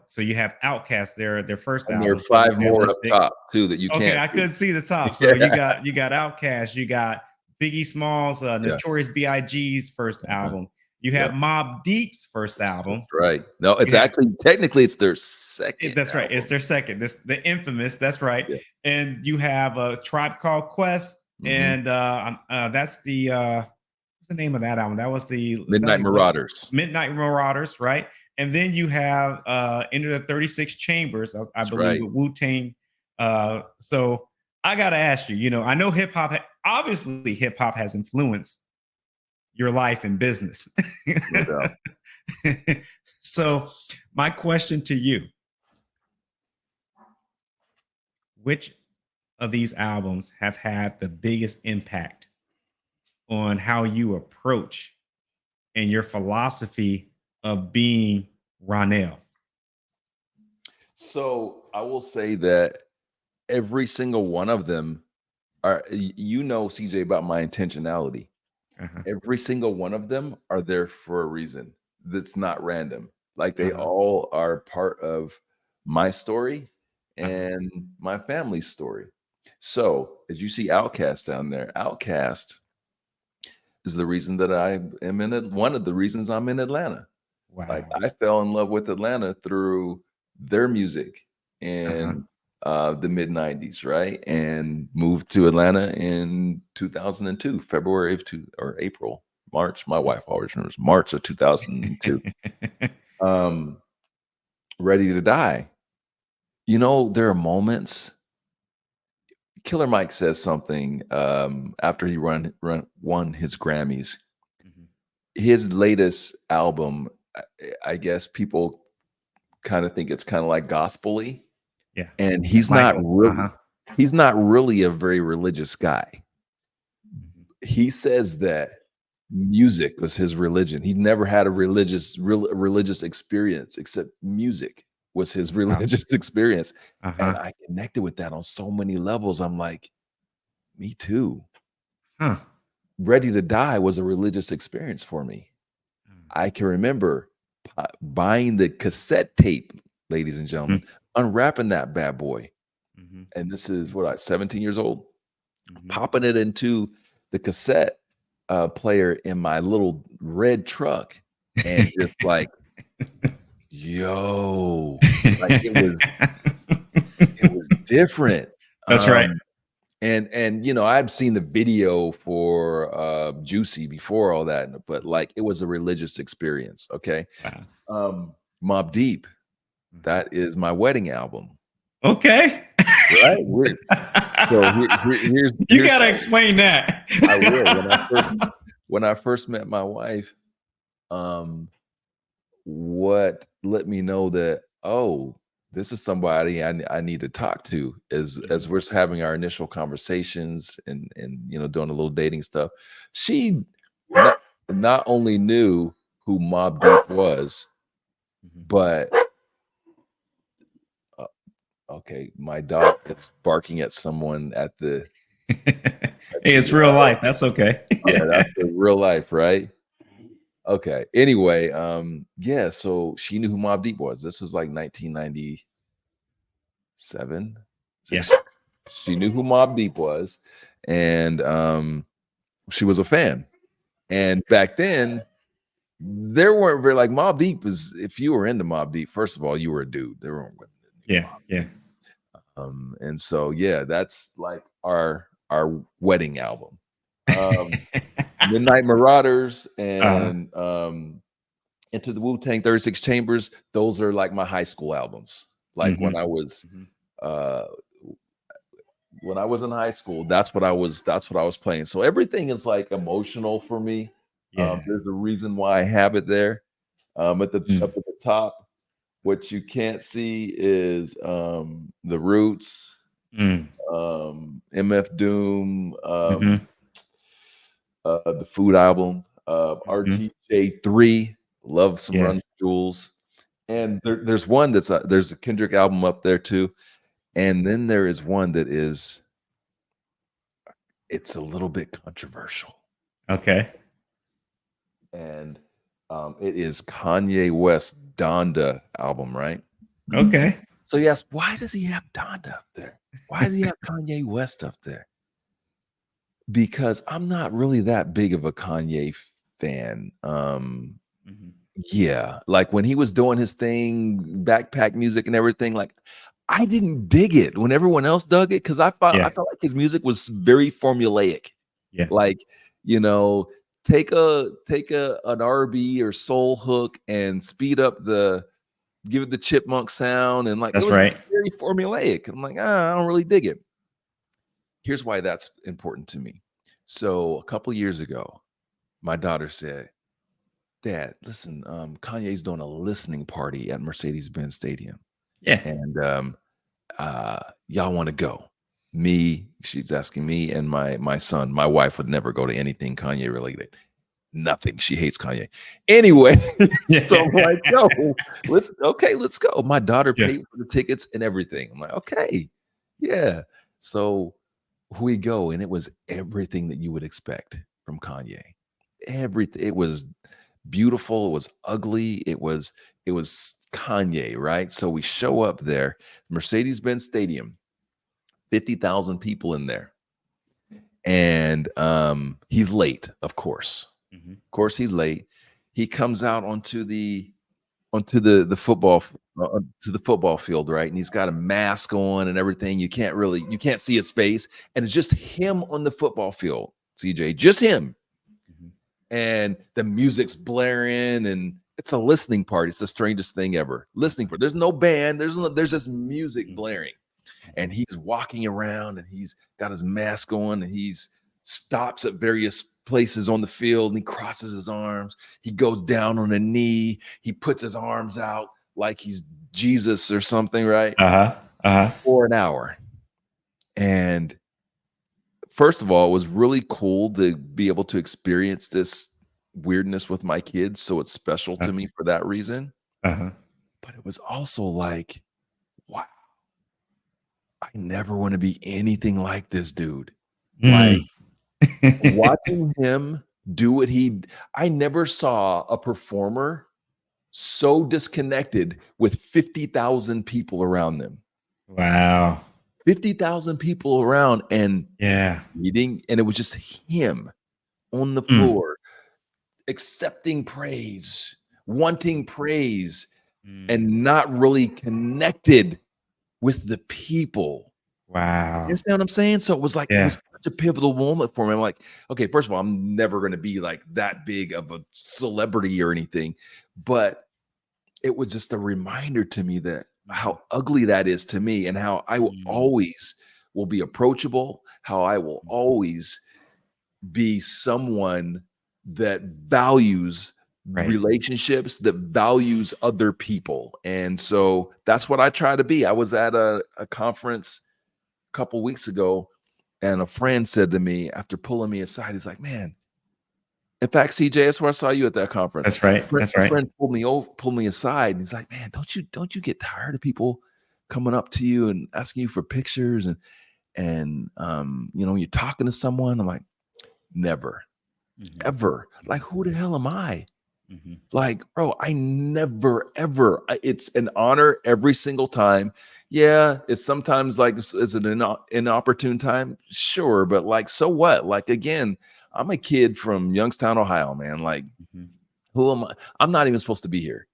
So you have Outkast, their first And there are album, five more up Realistic. top too that you Okay, can't I see. couldn't see the top. So Yeah. you got Outkast, you got Biggie Smalls, Yeah. Notorious B.I.G.'s first Uh-huh. album. You Yep. have Mobb Deep's first album. Right. No, it's You have actually technically it's their second that's right. It's album. their second. This the infamous. That's right. Yeah. And you have a Tribe Called Quest, Mhm. and that's the what's the name of that album? That was the is that Midnight Marauders. Midnight Marauders, right? And then you have Enter the 36 Chambers, I That's believe, right. with Wu Tang. So I gotta ask you. I know hip hop. Obviously, hip hop has influenced your life and business. No doubt. So, my question to you: which of these albums have had the biggest impact on how you approach and your philosophy of being Ronnell? So I will say that every single one of them are, CJ, about my intentionality. Uh-huh. Every single one of them are there for a reason. That's not random. Like they Uh-huh. all are part of my story Uh-huh. and my family's story. So as you see Outcast down there, Outcast is the reason that I am in it. One of the reasons I'm in Atlanta. Like Wow. I fell in love with Atlanta through their music Uh-huh. in the mid 90s, right? And moved to Atlanta in 2002, February of two or April, March. My wife always remembers March of 2002. Um, Ready to Die. There are moments. Killer Mike says something after he won his Grammys. Mhm. His latest album, I guess people kind of think it's kind of like gospel-y, Yeah. and Yeah. Michael. Uh-huh. he's not really a very religious guy. Mhm. He says that music was his religion. He never had a religious experience except music was his Wow. religious experience, and Uh-huh. I connected with that on so many levels. I'm like, me too. Huh. Ready to Die was a religious experience for me. I can remember buying the cassette tape, ladies and gentlemen, Mhm. unwrapping that bad boy. Mhm. And this is what 17 years old, Mhm. popping it into the cassette player in my little red truck, and just like, yo, like it was different. That's right. And I've seen the video for Juicy before all that, but like it was a religious experience. Okay. Wow. Mob Deep, Mhm. that is my wedding album, Okay. right? So You here's gotta how explain that. I will. When I first met my wife, um, what let me know that, oh, this is somebody I need to talk to, as Mhm. we're having our initial conversations and doing a little dating stuff. She not only knew who Mob Deep was, Mhm. but uh, okay, my dog is barking at someone Hey, at it's the real life. That's okay. yeah, that's the real life, right? Okay. Anyway, yeah, so she knew who Mobb Deep was. This was like 1997. So Yeah. she knew who Mobb Deep was, and she was a fan. And back then, there weren't very like Mobb Deep was, if you were into Mobb Deep, first of all, you were a dude. There weren't women that knew Yeah. Mobb Yeah. Deep. And so yeah, that's like our wedding album. Um Midnight Marauders uh, and Into the Wu-Tang 36 Chambers, those are like my high school albums. Like mhm. Mhm. uh when I was in high school, that's what I was playing. So everything is like emotional for me. Yeah. There's a reason why I have it there. At the Mm. up at the top, what you can't see is the Roots, Mm. MF Doom, Mhm. the Food album, Mhm. RTJ3, love some Run Yes. Jewels. And there's one there's a Kendrick album up there too. And then there is one that it's a little bit controversial. Okay. And it is Kanye West Donda album, right? Okay. So yes, why does he have Donda up there? Why does he have Kanye West up there? Because I'm not really that big of a Kanye fan. Mhm. Yeah, like when he was doing his thing, backpack music and everything, like I didn't dig it when everyone else dug it because I Yeah. felt like his music was very formulaic. Yeah. Like, you know, take a an R&B or soul hook and speed up give it the chipmunk sound, and like it That's was right. very formulaic. I'm like, I don't really dig it. Here's why that's important to me. So a couple years ago, my daughter said, Dad, listen, Kanye's doing a listening party at Mercedes-Benz Stadium, Yeah. and y'all want to go? Me, she's asking me and my son. My wife would never go to anything Kanye related. Nothing. She hates Kanye. Anyway, so I'm like, yo, let's go. My daughter Yeah. paid for the tickets and everything. I'm like, okay, yeah. So we go, and it was everything that you would expect from Kanye. Everything. It was beautiful. It was ugly. It was Kanye, right? So we show up there, Mercedes-Benz Stadium, 50,000 people in there, and he's late, of course. Mhm. Of course, he's late. He comes out onto the football to the football field, right? And he's got a mask on and everything. You can't see his face, and it's just him on the football field, CJ, just him. Mhm. And the music's blaring, and it's a listening party. It's the strangest thing ever. Listening party. There's no band. There's just music Mhm. blaring, and Mhm. he's walking around, and he's got his mask on, and he's stops at various places on the field, and he crosses his arms. He goes down on a knee. He puts his arms out like he's Jesus or something, right? Uh-huh. Uh-huh. For an hour. And first of all, it was really cool to be able to experience this weirdness with my kids. So it's special Uh, to me for that reason. Uh-huh. But it was also like, wow, I never want to be anything like this dude. Mm. Like watching him do what I never saw a performer so disconnected with 50,000 people around them. Wow. 50,000 people around and Yeah. eating, and it was just him on the Mm. floor accepting praise, wanting praise, Mm. and not really connected with the people. You Wow. understand what I'm saying? So it was like it Yeah. was such a pivotal moment for me. I'm like, okay, first of all, I'm never going to be like that big of a celebrity or anything, but it was just a reminder to me that Mhm. how ugly that is to me, and how I will Mm. always will be approachable, how I will always be someone that values Right. relationships, that values other people. And so that's what I try to be. I was at a conference a couple weeks ago, and a friend said to me after pulling me aside, he's like, man, in fact, CJ, that's where I saw you at that conference. That's right. That's A right. friend pulled me aside, and he's like, man, don't you get tired of people coming up to you and asking you for pictures, and when you're talking to someone? I'm like, never, Mhm. ever. Like, who the hell am I? Mhm. Like, bro, I never, ever. It's an honor every single time. Yeah, it's sometimes like, is it an inopportune time? Sure, but like, so what? Like, again, I'm a kid from Youngstown, Ohio, man. Like, Mhm. who am I? I'm not even supposed to be here.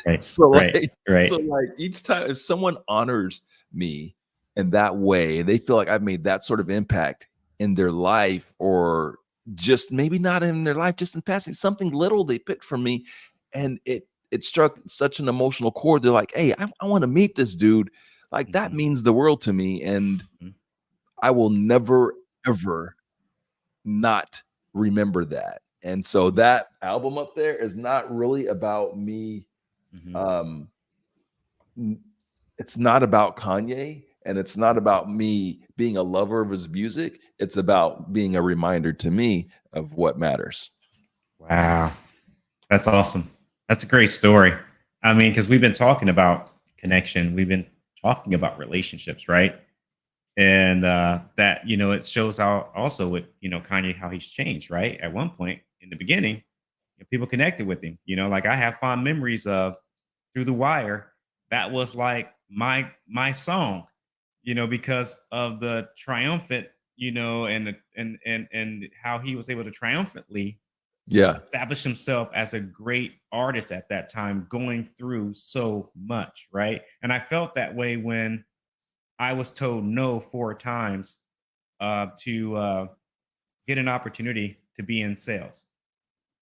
Right. So Right. like, so Right. like each time if someone honors me in that way, and they feel like I've made that sort of impact in their life, or just maybe not in their life, just in passing, something little they picked from me, and it struck such an emotional chord. They're like, hey, I want to meet this dude. Like that Mhm. means the world to me, and Mhm. I will never ever not remember that. And so Mhm. that album up there is not really about me. Mhm. um it's not about Kanye, and it's not about me being a lover of his music. It's about being a reminder to me of what matters. Wow. That's awesome. That's a great story. I mean, because we've been talking about connection, we've been talking about relationships, right? And that it shows how also with Kanye how he's changed, right? At one point in the beginning, people connected with him. Like I have fond memories of Through the Wire. That was like my song, because of the triumphant, and how he was able to triumphantly Yeah. established himself as a great artist at that time, going through so much, right? And I felt that way when I was told no 4 times to get an opportunity to be in sales.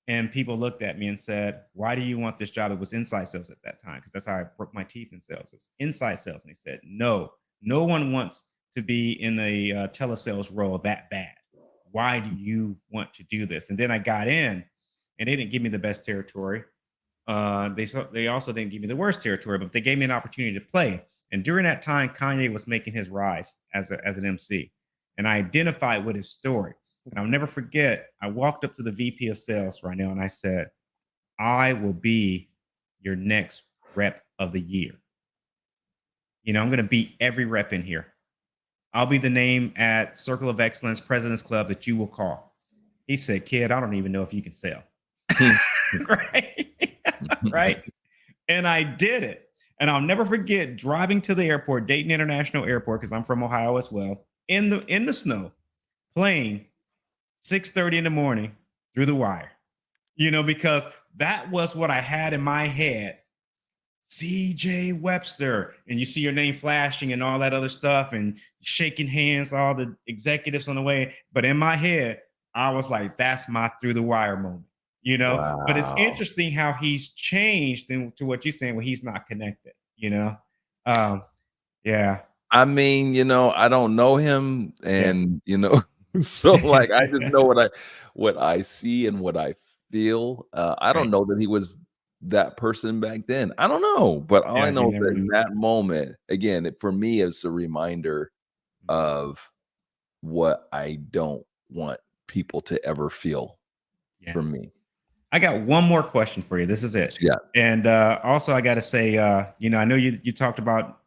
And people looked at me and said, "Why do you want this job?" It was inside sales at that time because that's how I broke my teeth in sales. It was inside sales. And they said, "No, no one wants to be in a telesales role that bad. Why do you want to do this?" And then I got in, and they didn't give me the best territory. They also didn't give me the worst territory, but they gave me an opportunity to play. And during that time, Kanye was making his rise as an MC, and I identified with his story. And I'll never forget. I walked up to the VP of sales right now, and I said, "I will be your next rep of the year. I'm going to beat every rep in here. I'll be the name at Circle of Excellence President's Club that you will call." He said, "Kid, I don't even know if you can sell." Right. Right. And I did it. And I'll never forget driving to the airport, Dayton International Airport, because I'm from Ohio as well, in the snow, playing 6:30 in the morning through the wire. Because that was what I had in my head. CJ Webster, and you see your name flashing and all that other stuff, and shaking hands, all the executives on the way. But in my head, I was like, that's my through the wire moment. But it's Wow. interesting how he's changed into what you're saying, where he's not connected. Um, yeah, I mean, I don't know him yeah. and, so, like, I just know what I see and what I feel. I Right. don't know that he was that person back then. I don't know, but all I Yeah, you know is never that know. in that moment, again, for me, it's a reminder of what I don't want people to ever feel Yeah. from me. I got one more question for you. This is it. Yeah, And also, I got to say, I know you talked about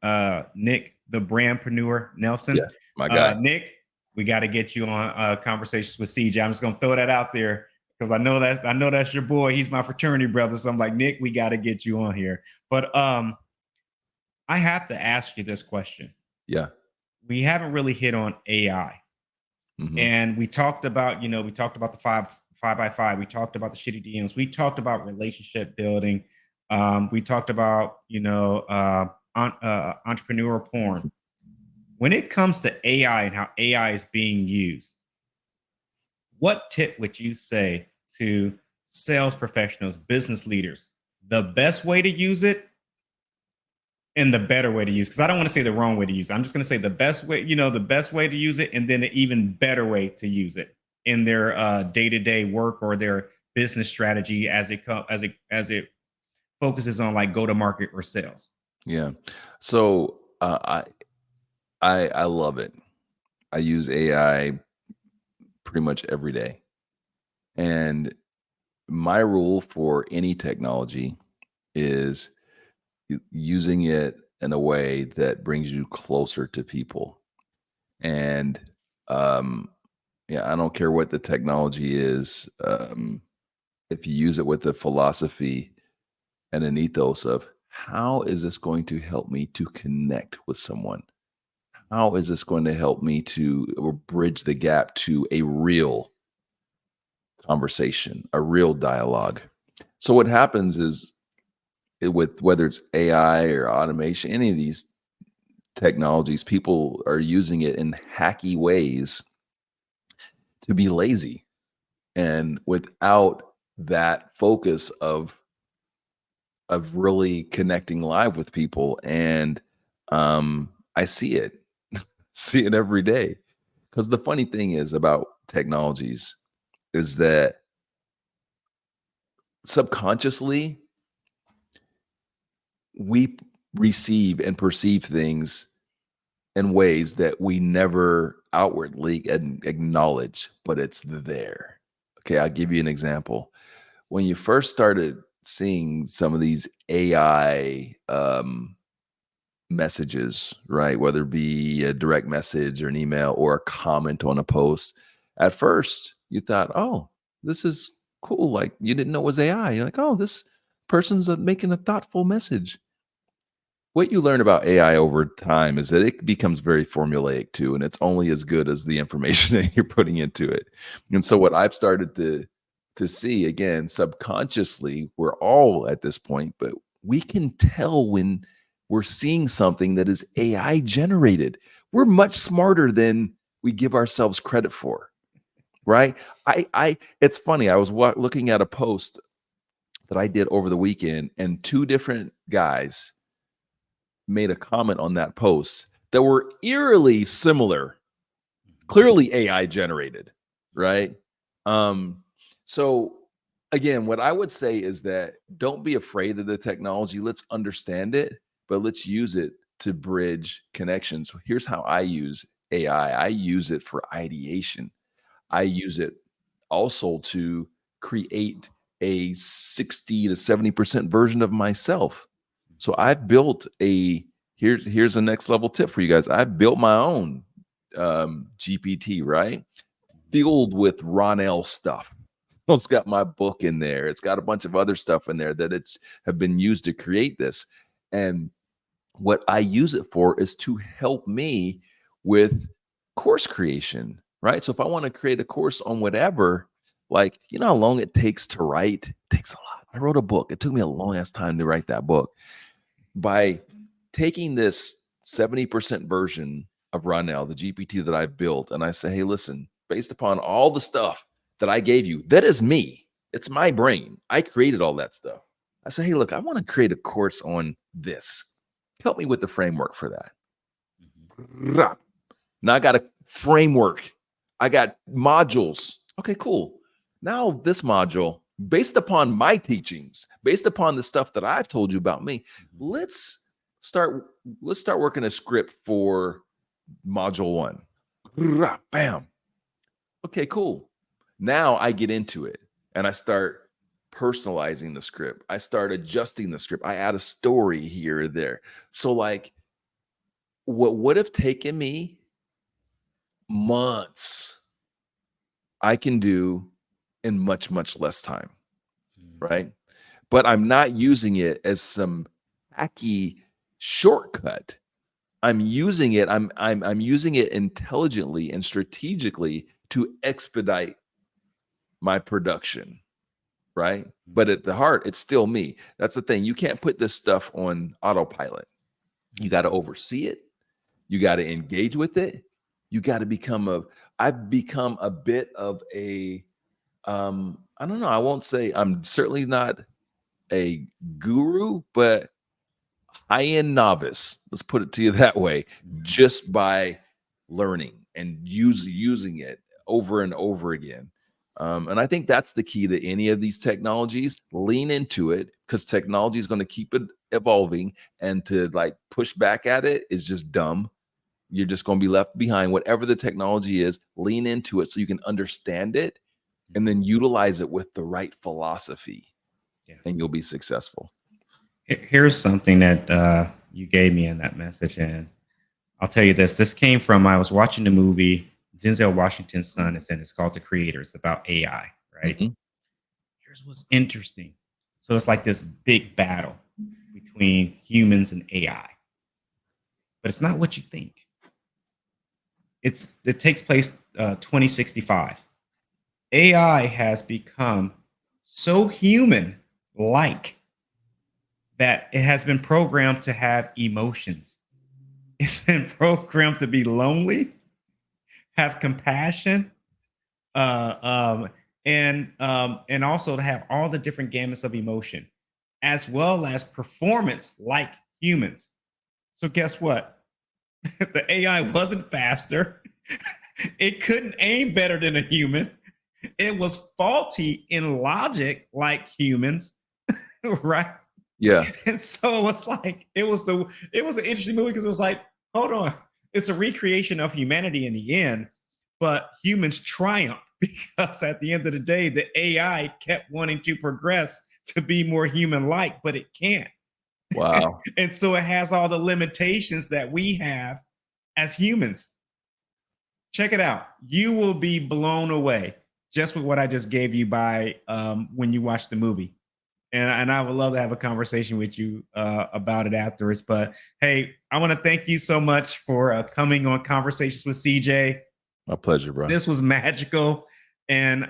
Nick, the brandpreneur Nelson. yeah, my guy. Nick, we got to get you on conversations with CJ. I'm just gonna throw that out there because I know that's your boy. He's my fraternity brother. So I'm like, Nick, we got to get you on here. But I have to ask you this question. Yeah, We haven't really hit on AI. mhm, And we talked about the five by five. We talked about the shitty DMs. We talked about relationship building. We talked about entrepreneurial porn. When it comes to AI and how AI is being used, what tip would you say to sales professionals, business leaders, the best way to use it and the better way to use? Because I don't want to say the wrong way to use it. I'm just going to say the best way to use it, and then an even better way to use it in their day-to-day work or their business strategy as it focuses on like go to market or sales. yeah. So, I love it. I use AI pretty much every day, and my rule for any technology is using it in a way that brings you closer to people. And um, yeah, I don't care what the technology is. If you use it with the philosophy and an ethos of how is this going to help me to connect with someone? How is this going to help me to or bridge the gap to a real conversation, a real dialogue? So what happens is with whether it's AI or automation, any of these technologies, people are using it in hacky ways to be lazy and without that focus of really connecting live with people. And I see it, see it every day. Because the funny thing is about technologies is that subconsciously we receive and perceive things in ways that we never outwardly acknowledge, but it's there. Okay, I'll give you an example. When you first started seeing some of these AI messages, right? Whether it be a direct message or an email or a comment on a post, at first you thought, oh, this is cool. Like you didn't know it was AI. You're like, oh, this person's making a thoughtful message. What you learn about AI over time is that it becomes very formulaic too, and it's only as good as the information that you're putting into it. And so what I've started to to see, again, subconsciously, we're all at this point, but we can tell when we're seeing something that is AI generated. We're much smarter than we give ourselves credit for, right? It's funny. I was looking at a post that I did over the weekend, and two different guys made a comment on that post that were eerily similar, clearly AI generated, right? So again, what I would say is that don't be afraid of the technology. Let's understand it, but let's use it to bridge connections. Here's how I use AI. I use it for ideation. I use it also to create a 60 to 70% version of myself. So I've built here's a next level tip for you guys. I've built my own GPT, right? Filled with Ronnell stuff. It's got my book in there. It's got a bunch of other stuff in there that have been used to create this. And what I use it for is to help me with course creation, right? So if I want to create a course on whatever, like, you know how long it takes to write? It takes a lot. I wrote a book. It took me a long ass time to write that book. By taking this 70% version of Ronnell, the GPT that I built, and I say, hey, listen, based upon all the stuff that I gave you, that is me. It's my brain. I created all that stuff. I say, hey, look, I want to create a course on this. Help me with the framework for that. Now I got a framework. I got modules. Okay, cool. Now this module, based upon my teachings, based upon the stuff that I've told you about me, let's start working a script for module 1. Bam. Okay, cool. Now I get into it and I start personalizing the script. I start adjusting the script. I add a story here or there. So like what would have taken me months, I can do in much, much less time, right? But I'm not using it as some hacky shortcut. I'm using it, I'm using it intelligently and strategically to expedite my production, right? But at the heart, it's still me. That's the thing. You can't put this stuff on autopilot. You got to oversee it. You got to engage with it. You got to I've become a bit of a, I don't know. I won't say I'm certainly not a guru, but high-end novice. Let's put it to you that way, just by learning and using it over and over again. And I think that's the key to any of these technologies. Lean into it because technology is going to keep it evolving, and to like push back at it is just dumb. You're just going to be left behind. Whatever the technology is, lean into it so you can understand it and then utilize it with the right philosophy, and you'll be successful. Here's something that you gave me in that message, and I'll tell you this. This came from, I was watching the movie, Denzel Washington's son is in. It's called The Creators, about AI, right? Mhm. Here's what's interesting. So it's like this big battle between humans and AI, but it's not what you think. It takes place 2065. AI has become so human like that it has been programmed to have emotions. It's been programmed to be lonely, have compassion, and also to have all the different gamuts of emotion, as well as performance like humans. So guess what? The AI wasn't faster. It couldn't aim better than a human. It was faulty in logic like humans, right? Yeah. And so it's like it was an interesting movie because it was like, hold on, it's a recreation of humanity in the end, but humans triumph because at the end of the day, the AI kept wanting to progress to be more human-like, but it can't. Wow. And so it has all the limitations that we have as humans. Check it out. You will be blown away just with what I just gave you by when you watch the movie. And I would love to have a conversation with you about it afterwards. But hey, I want to thank you so much for coming on Conversations with CJ. My pleasure, bro. This was magical. And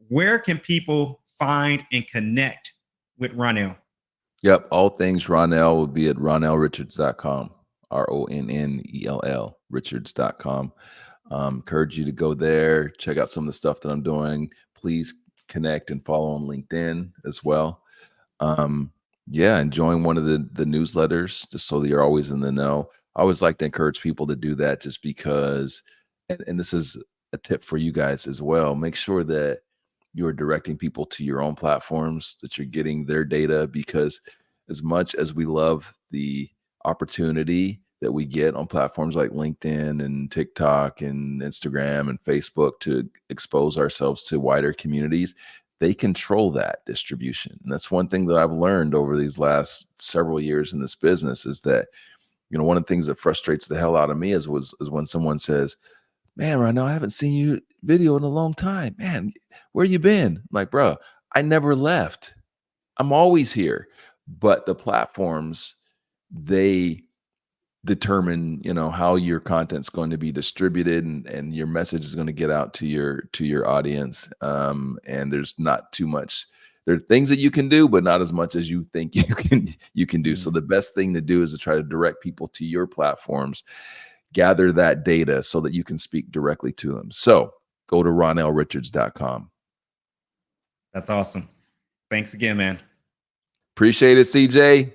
where can people find and connect with Ronnell? Yep. All things Ronnell will be at ronnellrichards.com. RONNELL Richards.com. Encourage you to go there, check out some of the stuff that I'm doing. Please connect and follow on LinkedIn as well. Yeah, and join one of the newsletters just so that you're always in the know. I always like to encourage people to do that just because, and this is a tip for you guys as well. Make sure that you're directing people to your own platforms, that you're getting their data, because as much as we love the opportunity that we get on platforms like LinkedIn and TikTok and Instagram and Facebook to expose ourselves to wider communities, they control that distribution. And that's one thing that I've learned over these last several years in this business is that, one of the things that frustrates the hell out of me is when someone says, "Man, right now I haven't seen you video in a long time. Man, where you been?" I'm like, bro, I never left. I'm always here. But the platforms, they determine, how your content's going to be distributed, and your message is going to get out to your audience. And there's not too much. There are things that you can do, but not as much as you think you can do. So the best thing to do is to try to direct people to your platforms, gather that data so that you can speak directly to them. So go to ronnellrichards.com. That's awesome. Thanks again, man. Appreciate it, CJ.